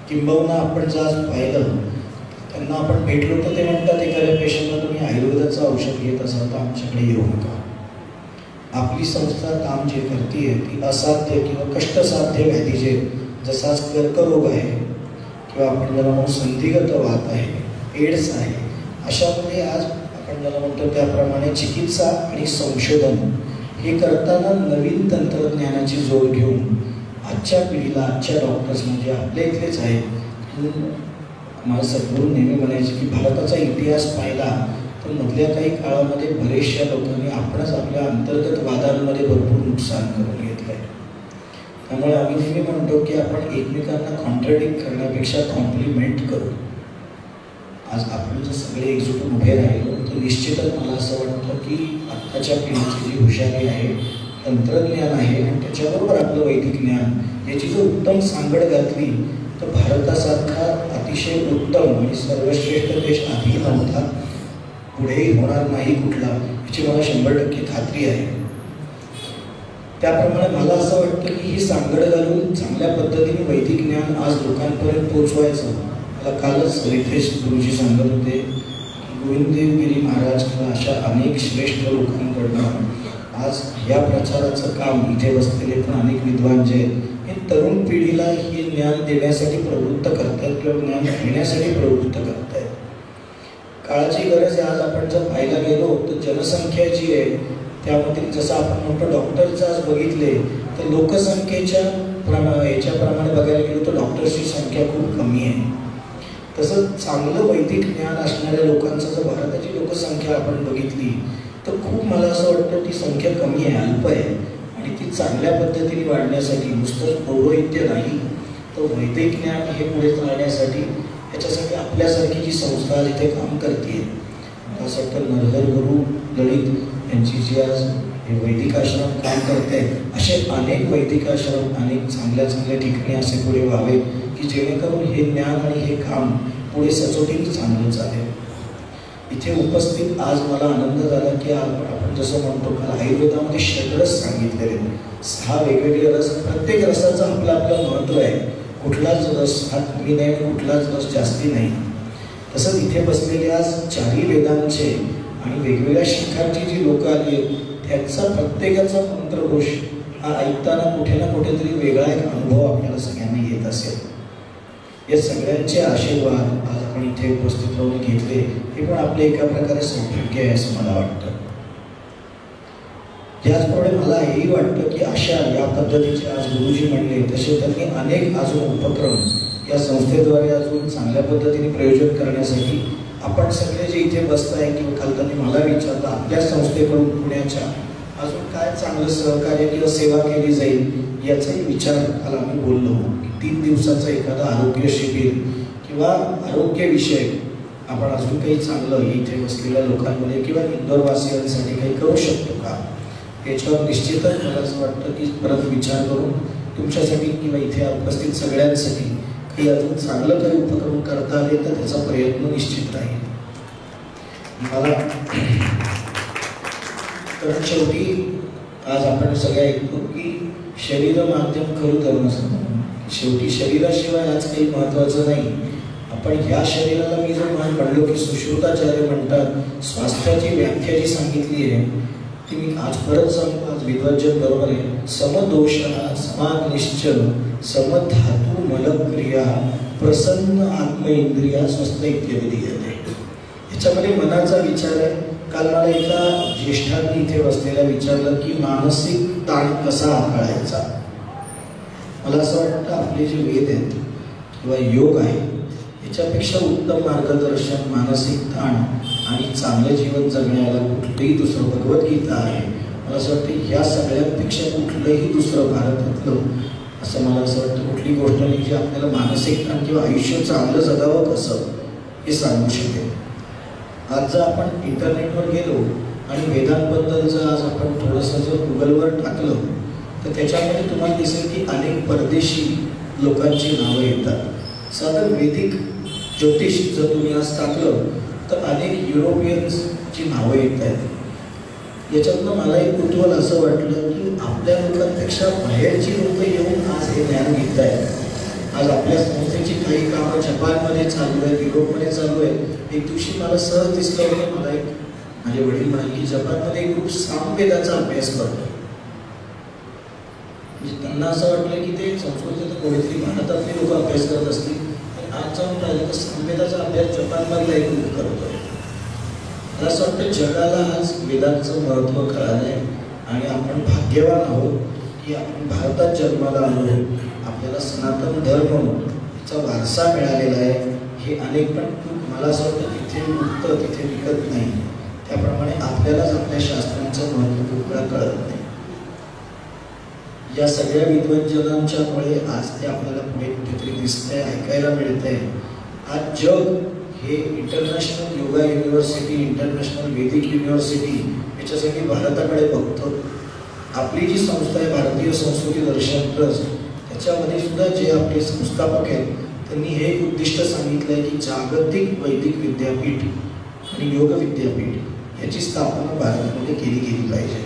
किंबहुना आपण जर आज पाहिलं त्यांना आपण भेटलो तर ते म्हणतात एखाद्या पेशंटला तुम्ही आयुर्वेदाचं औषध घेत असाल तर आमच्याकडे येऊ नका. आपली संस्था काम जे करते ती असाध्य किंवा कष्टसाध्य व्याधी जे जसा कर्करोग आहे किंवा आपण ज्याला म्हणून संधिगत वात आहे, एड्स आहे, अशामध्ये आज आपण ज्याला म्हणतो त्याप्रमाणे चिकित्सा आणि संशोधन हे करताना नवीन तंत्रज्ञानाची जोड घेऊन आजच्या पिढीला, आजच्या डॉक्टर्स म्हणजे आपल्या इथलेच आहेत. मला सद्गुरू नेहमी म्हणायचे की भारताचा इतिहास पाहिला तर मधल्या काही काळामध्ये बरेचशा लोकांनी आपणच आपल्या अंतर्गत वादांमध्ये भरपूर नुकसान करून घेतलं आहे. त्यामुळे आम्ही नेहमी म्हणतो की आपण एकमेकांना कॉन्ट्रडिक्ट करण्यापेक्षा कॉम्प्लिमेंट करू. आज आपण जर सगळे एकजुटून उभे राहिलो तर निश्चितच मला असं वाटतं की आत्ताच्या पिढीची जी हुशारी आहे, तंत्रज्ञान आहे आणि त्याच्याबरोबर आपलं वैदिक ज्ञान याची जर उत्तम सांगड घातली तर भारतासारखा अतिशय उत्तम आणि सर्वश्रेष्ठ देश आधी नव्हता, पुढेही होणार नाही कुठला, याची मला 100% खात्री आहे. त्याप्रमाणे मला असं वाटतं की ही सांगड घालून चांगल्या पद्धतीने वैदिक ज्ञान आज लोकांपर्यंत पोहोचवायचं. मला कालच रितेश गुरुजी सांगत होते की गोविंददेवगिरी महाराज किंवा अशा अनेक श्रेष्ठ लोकांकडनं आज या प्रचाराचं काम इथे बसलेले पण अनेक विद्वान जे आहेत हे तरुण पिढीला हे ज्ञान देण्यासाठी प्रवृत्त करतात किंवा ज्ञान घेण्यासाठी प्रवृत्त करत आहेत. काळाची गरज आहे. आज आपण जर पाहायला गेलो तर जनसंख्या जी आहे त्यामध्ये जसं आपण म्हणतो डॉक्टरचं आज बघितले तर लोकसंख्येच्या याच्याप्रमाणे बघायला गेलो तर डॉक्टर्सची संख्या खूप कमी आहे. तसं चांगलं वैदिक ज्ञान असणाऱ्या लोकांचं जर भारताची लोकसंख्या आपण बघितली तर खूप मला असं वाटतं ती संख्या कमी आहे, अल्प आहे आणि ती चांगल्या पद्धतीने वाढण्यासाठी नुसतंच पौरोहित्य नाही तर वैदिक ज्ञान हे पुढे चालण्यासाठी याच्यासाठी आपल्यासारखी जी संस्था जिथे काम करते मला असं वाटतं नरहर गुरु ललित यांची जी आज हे वैदिक आश्रम काम करते असे अनेक वैदिक आश्रम अनेक चांगल्या चांगल्या ठिकाणी असे पुढे व्हावे की जेणेकरून हे ज्ञान आणि हे काम पुढे सचोटीने चांगलं चालेल. इथे उपस्थित आज मला आनंद झाला की आपण जसं म्हणतो का आयुर्वेदामध्ये षड्रस सांगितलेले 6 वेगवेगळे रस, प्रत्येक रसाचं आपलं आपलं महत्त्व आहे. कुठलाच रस हा कमी नाही, कुठलाच रस जास्ती नाही. तसंच इथे बसलेले आज 4ही वेदांचे आणि वेगवेगळ्या शिखांची जी लोक आली आहेत त्यांचा प्रत्येकाचा मंत्रघोष हा ऐकताना कुठे ना कुठेतरी वेगळा एक अनुभव आपल्याला सगळ्यांना येत असेल. या सगळ्यांचे आशीर्वाद आज आपण इथे उपस्थित राहून घेतले हे पण आपले एका प्रकारे सौभाग्य आहे असं मला वाटतं. याचप्रमाणे मला हेही वाटतं की अशा या पद्धतीचे आज गुरुजी म्हणले तसे त्यांनी अनेक अजून उपक्रम या संस्थेद्वारे अजून चांगल्या पद्धतीने प्रयोजन करण्यासाठी आपण सगळे जे इथे बसताय किंवा काल त्यांनी मला विचारलं आपल्या संस्थेकडून पुण्याच्या अजून काय चांगलं सहकार्य किंवा सेवा केली जाईल याचाही विचार काल आम्ही बोललो की 3 दिवसाचं एखादं आरोग्य शिबिर किंवा आरोग्यविषयक आपण अजून काही चांगलं इथे बसलेल्या लोकांमध्ये किंवा इंदोरवासियांसाठी काही करू शकतो का याच्यावर निश्चितच मला असं वाटतं की परत विचार करून तुमच्यासाठी किंवा इथे उपस्थित सगळ्यांसाठी काही अजून चांगलं काही उपक्रम करता आले तर त्याचा प्रयत्न निश्चित राहील. मला तर शेवटी आज आपण सगळे ऐकतो की शरीर माध्यम खरं धर्म शेवटी शरीराशिवाय आज काही महत्त्वाचं नाही. आपण ह्या शरीराला मी जर म्हणलो की सुश्रुताचार्य म्हणतात स्वास्थ्याची व्याख्या जी सांगितली आहे ती मी आज परत सांगतो. आज विद्वज्जन बरोबर आहे. समदोष समाग्निश्चल समधातू मलक्रिया प्रसन्न आत्मेंद्रिया स्वस्थ इत्यादी आहे. याच्यामध्ये मनाचा विचार आहे. काल मला एका ज्येष्ठांनी इथे बसलेल्या विचारलं की मानसिक ताण कसा हाताळायचा. मला असं वाटतं आपले जे वेद आहेत किंवा योग आहे याच्यापेक्षा उत्तम मार्गदर्शन मानसिक ताण आणि चांगलं जीवन जगण्याला कुठलंही दुसरं भगवद्गीता आहे. मला असं वाटतं या सगळ्यांपेक्षा कुठलंही दुसरं भारतातलं असं मला असं वाटतं कुठली गोष्ट नाही जी आपल्याला मानसिक ताण किंवा आयुष्य चांगलं जगावं कसं हे सांगू शकेल. आज जर आपण इंटरनेटवर गेलो आणि वेदांबद्दल जर आज आपण थोडंसं जर गुगलवर टाकलं तर त्याच्यामध्ये तुम्हाला दिसेल की अनेक परदेशी लोकांची नावं येतात. साधं वैदिक ज्योतिष जर तुम्ही आज टाकलं तर अनेक युरोपियन्सची नावं येत आहेत. याच्यातनं मला एक कुतूहल असं वाटलं की आपल्या लोकांपेक्षा बाहेरची लोक येऊन आज हे ज्ञान घेत आहेत. आज आपल्या संस्थेची काही कामं जपानमध्ये चालू आहेत, युरोपमध्ये चालू आहेत. एक दिवशी मला सहज दिसलं होतं, मला एक माझे वडील म्हणाले की जपानमध्ये एक ग्रुप सामवेदाचा अभ्यास करतो. म्हणजे त्यांना असं वाटलं की ते संस्कृतीत कोणीतरी भारतातले लोक अभ्यास करत असतील. आज जाऊन पाहिलं तर सामवेदाचा अभ्यास जपानमधला एक ग्रुप करतोय. मला असं वाटतं जगाला आज वेदांचं महत्त्व कळालं आहे आणि आपण भाग्यवान आहोत की आपण भारतात जन्माला आलो आहे. आपल्याला सनातन धर्म चा वारसा मिळालेला आहे. हे अनेक पण मला असं वाटतं तिथे उठतं तिथे विकत नाही. त्याप्रमाणे आपल्यालाच आपल्या शास्त्रांचं महत्त्व खूप वेळा कळत नाही. या सगळ्या विद्वज्जनांच्यामुळे आज ते आपल्याला पुढे कुठेतरी दिसतंय, ऐकायला मिळतंय. आज जग हे इंटरनॅशनल योगा युनिव्हर्सिटी, इंटरनॅशनल वेदिक युनिव्हर्सिटी याच्यासाठी भारताकडे बघतो. आपली जी संस्था आहे भारतीय संस्कृती दर्शन ट्रस्ट, त्याच्यामध्ये सुद्धा जे आपले संस्थापक आहेत त्यांनी हे एक उद्दिष्ट सांगितलं आहे की जागतिक वैदिक विद्यापीठ आणि योग विद्यापीठ याची स्थापना भारतामध्ये केली गेली पाहिजे.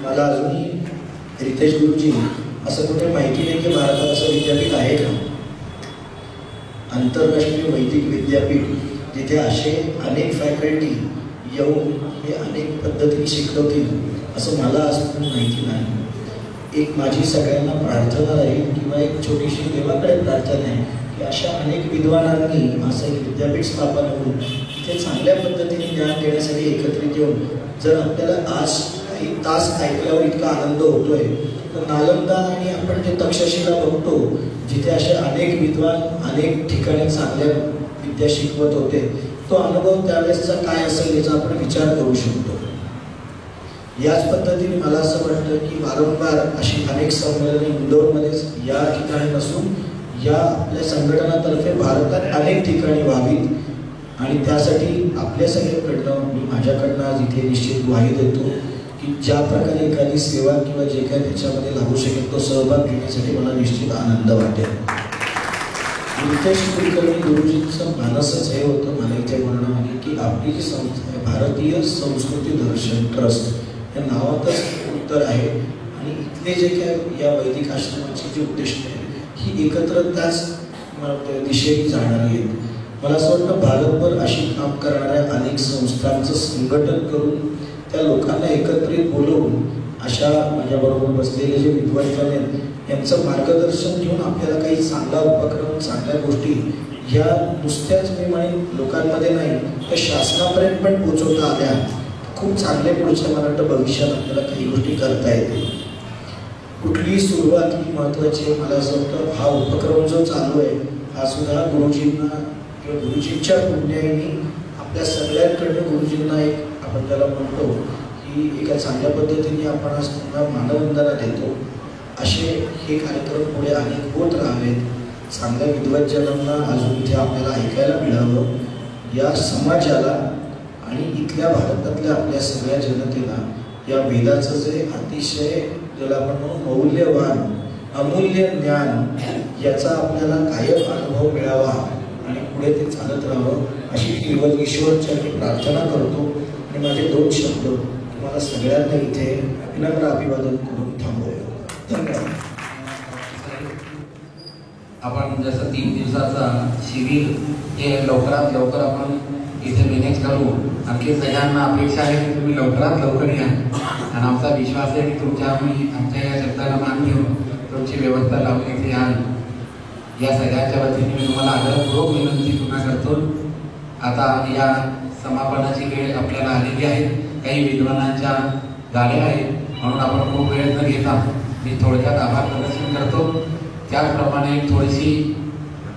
मला अजूनही रितेश गुरुजी असं कुठे माहिती नाही की भारतात असं विद्यापीठ आहे का, आंतरराष्ट्रीय वैदिक विद्यापीठ जिथे असे अनेक फॅकल्टी येऊन हे अनेक पद्धतीने शिकवतील असं मला अजून माहिती नाही. एक माझी सगळ्यांना प्रार्थना राहील किंवा एक छोटीशी देवाकडे प्रार्थना आहे की अशा अनेक विद्वानांनी असं एक विद्यापीठ स्थापन होऊन तिथे चांगल्या पद्धतीने ज्ञान देण्यासाठी एकत्रित येऊन जर आपल्याला आज काही तास ऐकल्यावर इतका आनंद होतोय तर नालंदा आणि आपण जे तक्षशिला बघतो जिथे असे अनेक विद्वान अनेक ठिकाणी चांगल्या विद्या शिकवत होते, तो अनुभव त्यावेळेसचा काय असेल याचा आपण विचार करू शकतो. याच पद्धतीने मला असं वाटतं की वारंवार अशी अनेक संमेलने इंदोरमध्येच या ठिकाणी नसून या आपल्या संघटनातर्फे भारतात अनेक ठिकाणी व्हावीत आणि त्यासाठी आपल्या सगळ्यांकडनं मी माझ्याकडनं आज इथे निश्चित ग्वाही देतो की ज्या प्रकारे एखादी सेवा किंवा जे काही त्याच्यामध्ये लागू शकेल तो सहभाग घेण्यासाठी मला निश्चित आनंद वाटेल. रितेश कुलकर्णी गुरुजींचं मानसच हे होतं मला इथे बोलणं म्हणजे की आपली जी संस्था आहे भारतीय संस्कृती दर्शन ट्रस्ट या नावातच उत्तर आहे आणि इथले जे काय या वैदिक आश्रमाची जी उद्दिष्ट आहे ही एकत्र त्याच दिशेने जाणारी आहेत. मला असं वाटतं भारतभर अशी काम करणाऱ्या अनेक संस्थांचं संघटन करून त्या लोकांना एकत्रित बोलवून अशा माझ्याबरोबर बसलेले जे विद्वान आहेत यांचं मार्गदर्शन घेऊन आपल्याला काही चांगला उपक्रम चांगल्या गोष्टी ह्या नुसत्याच मी म्हणेन लोकांमध्ये नाही तर शासनापर्यंत पण पोहोचवता आल्या खूप चांगले पुढच्या मला वाटतं भविष्यात आपल्याला काही गोष्टी करता येतील. कुठलीही सुरुवात ही महत्त्वाची आहे. मला असं वाटतं हा उपक्रम जो चालू आहे हा सुद्धा गुरुजींना किंवा गुरुजींच्या पुण्याईने आपल्या सगळ्यांकडनं गुरुजींना एक आपण त्याला म्हणतो की एका चांगल्या पद्धतीने आपण आज पुन्हा मानवंदना देतो. असे हे कार्यक्रम पुढे अनेक होत राहावेत. चांगल्या विद्वज्जनांना अजून इथे आपल्याला ऐकायला मिळावं. या समाजाला आणि इथल्या भारतातल्या आपल्या सगळ्या जनतेला या वेदाचं जे अतिशय ज्याला आपण म्हणू मौल्यवान अमूल्य ज्ञान याचा आपल्याला कायम अनुभव मिळावा आणि पुढे ते चालत राहावं अशी केवळ ईश्वरचरणी प्रार्थना करतो आणि माझे 2 शब्द तुम्हाला सगळ्यांना इथे विनम्र अभिवादन करून थांबवतो. धन्यवाद. आपण जसं 3 दिवसाचा शिबिर हे लवकरात लवकर आपण इथे मॅनेज करू. आणखी सगळ्यांना अपेक्षा आहे की तुम्ही लवकरात लवकर या आणि आमचा विश्वास आहे की आमच्या या शब्दाला मान घेऊन तुमची व्यवस्था लावून इथे याल. या सगळ्यांच्या वतीने मी तुम्हाला आग्रहपूर्वक विनंती पुन्हा करतो. आता या समापनाची वेळ आपल्याला आलेली आहे. काही विद्वानांच्या गाड्या आहेत म्हणून आपण खूप वेळ न घेता मी थोडक्यात आभार प्रदर्शन करतो. त्याचप्रमाणे थोडीशी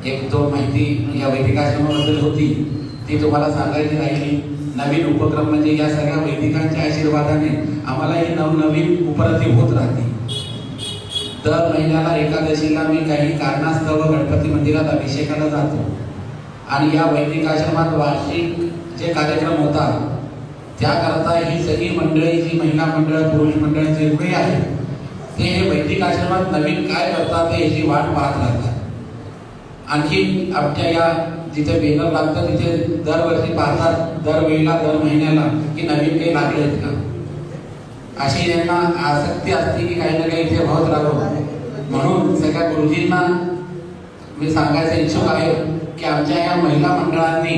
1-2 माहिती या वैदिक आश्रमाबद्दल होती ती तुम्हाला सांगायची राहिली. नवीन उपक्रम म्हणजे या सगळ्या वैदिकांच्या आशीर्वादाने आम्हाला ही नवनवीन उपलब्धी होत राहते. दर महिन्याला एकादशीला मी काही कारणास्तव गणपती मंदिरात अभिषेकाला जातो आणि या वैदिक आश्रमात वार्षिक जे कार्यक्रम होतात त्याकरता ही सगळी मंडळी जी महिला मंडळ पुरुष मंडळ जे रुळे आहेत ते वैदिक आश्रमात नवीन काय करतात याची वाट पाहत राहतात आणखी आमच्या या जिथे बॅनर लागतं तिथे दरवर्षी पाहतात, दरवेळेला दर महिन्याला की नवीन काही लागले आहेत का, अशी यांना आसक्ती असते की काही ना काही इथे होत राहावं. म्हणून सगळ्या गुरुजींना मी सांगायचं इच्छुक आहे की आमच्या या महिला मंडळांनी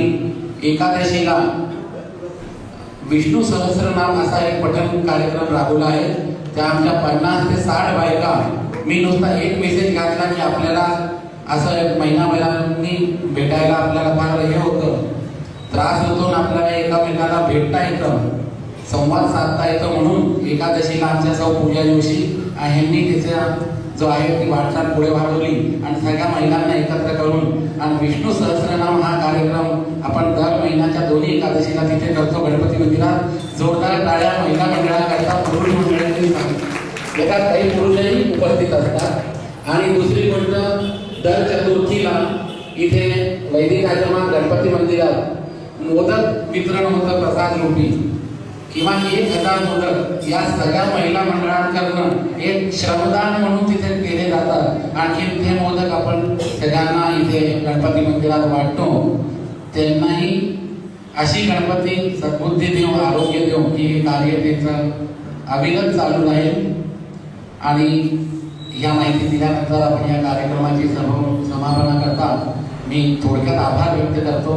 एकादशीला विष्णू सहस्रनाम असा एक पठण कार्यक्रम राबवला आहे. त्या आमच्या 50 ते 60 बायका, मी नुसता एक मेसेज घातला की आपल्याला असं महिनाभरांनी भेटायला आपल्याला फार हे होतं, त्रास होतो, आपल्याला एकामेकाला भेटता येतं, संवाद साधता येतं. म्हणून एकादशीला आमच्या सौ पूजा जोशी यांनी त्याचा जो आहे ती वाटचाल पुढे वाढवली आणि सगळ्या महिलांना एकत्र करून आणि विष्णू सहस्रनाम हा कार्यक्रम आपण दर महिन्याच्या दोन्ही एकादशीला तिथे करतो गणपती मंदिरात. जोरदार टाळ्या महिला मंडळाकरता, पुरुष मंडळांनी एकाच काही पुरुषही उपस्थित असतात. आणि दुसरी गोष्ट, दर चतुर्थीला इथे वैदिक आश्रमात गणपती मंदिरात मोदक वितरण होतं प्रसाद रूपी. किमान 1000 मोदक या सगळ्या महिला मंडळांकडून एक श्रमदान म्हणून तिथे केले जातात. आणखी ते मोदक आपण सगळ्यांना इथे गणपती मंदिरात वाटतो. त्यांनाही अशी गणपती सद्बुद्धी देऊ, आरोग्य देऊ की हे कार्य त्याचं अविरत चालू राहील. आणि या माहिती दिल्यानंतर आपण या कार्यक्रमाची समापनाकरता मी थोडक्यात आभार व्यक्त करतो.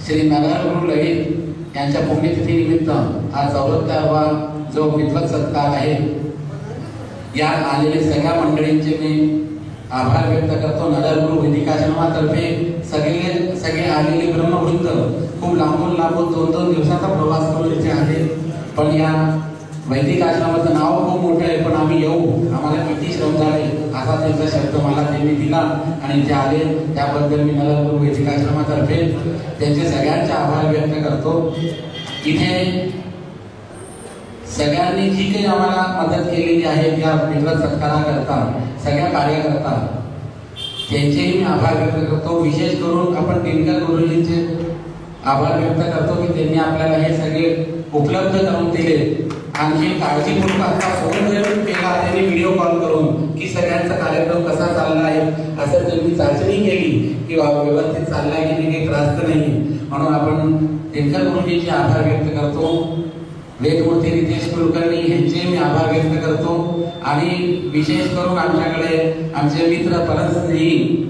श्री नरहर गुरु ललित यांच्या पुण्यतिथीनिमित्त हा 74वा जो विद्वत सत्कार आहे, यात आलेले सगळ्या मंडळींचे मी आभार व्यक्त करतो. नरहर गुरु वैदिक आश्रमातर्फे सगळे आलेले ब्रह्मवृंद खूप लांबून 2-2 दिवसाचा प्रवास करून इथे आले. पण या वैदिक आश्रमाचं नाव खूप मोठं आहे, पण आम्ही येऊ, आम्हाला किती श्रम झाले असा त्यांचा शब्द मला त्यांनी दिला आणि ते आले. त्याबद्दल मी नरहर गुरु वैदिक आश्रमातर्फे त्यांचे सगळ्यांचे आभार व्यक्त करतो. इथे सगळ्यांनी जी काही आम्हाला मदत केलेली आहे या विद्वत सत्काराकरता, सगळ्या कार्यकर्ता, त्यांचेही मी आभार व्यक्त करतो. विशेष करून आपण दिनकर गुरुजींचे आभार व्यक्त करतो की त्यांनी आपल्याला हे सगळे उपलब्ध करून दिले. आणखी काळजीपूर्वक आता फोन जरूर केला त्यांनी व्हिडिओ कॉल करून की सगळ्यांचा कार्यक्रम कसा चालला आहे असं त्यांनी चाचणी केली की व्यवस्थित चाललाय की काही त्रास तर नाही. म्हणून आपण दिनकर गुरुजींचे आभार व्यक्त करतो. वेदमूर्ती रितेश कुलकर्णी यांचे मी आभार व्यक्त करतो. आणि विशेष करून आमच्याकडे आमचे मित्र परमस्नेही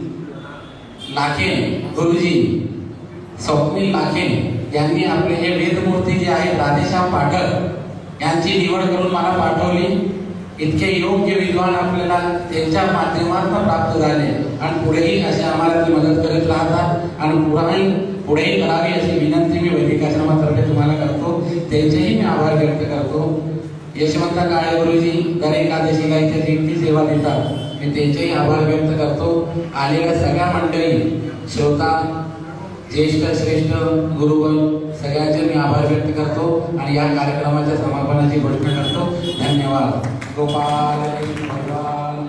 लाखे गुरुजी, स्वप्नील लाखे यांनी आपले हे वेदमूर्ती जे आहेत राधेश्याम पाठक यांची निवड करून मला पाठवली. इतके योग्य विद्वान आपल्याला त्यांच्या माध्यमातून प्राप्त झाले आणि पुढेही असे आम्हाला ती मदत करीत राहतात आणि पुढेही करावी अशी विनंती मी वैदिक आश्रमातर्फे तुम्हाला करतो. त्यांचेही मी आभार व्यक्त करतो. यशवंत काळे गुरुजी दर एकादशीला इथे दिंडी सेवा देतात, मी त्यांचेही आभार व्यक्त करतो. आलेल्या सगळ्या मंडळी, श्रोता, ज्येष्ठ श्रेष्ठ गुरुगण सगळ्यांचे मी आभार व्यक्त करतो आणि या कार्यक्रमाच्या समापनाची घोषणा करतो. धन्यवाद. गोपाल भगवान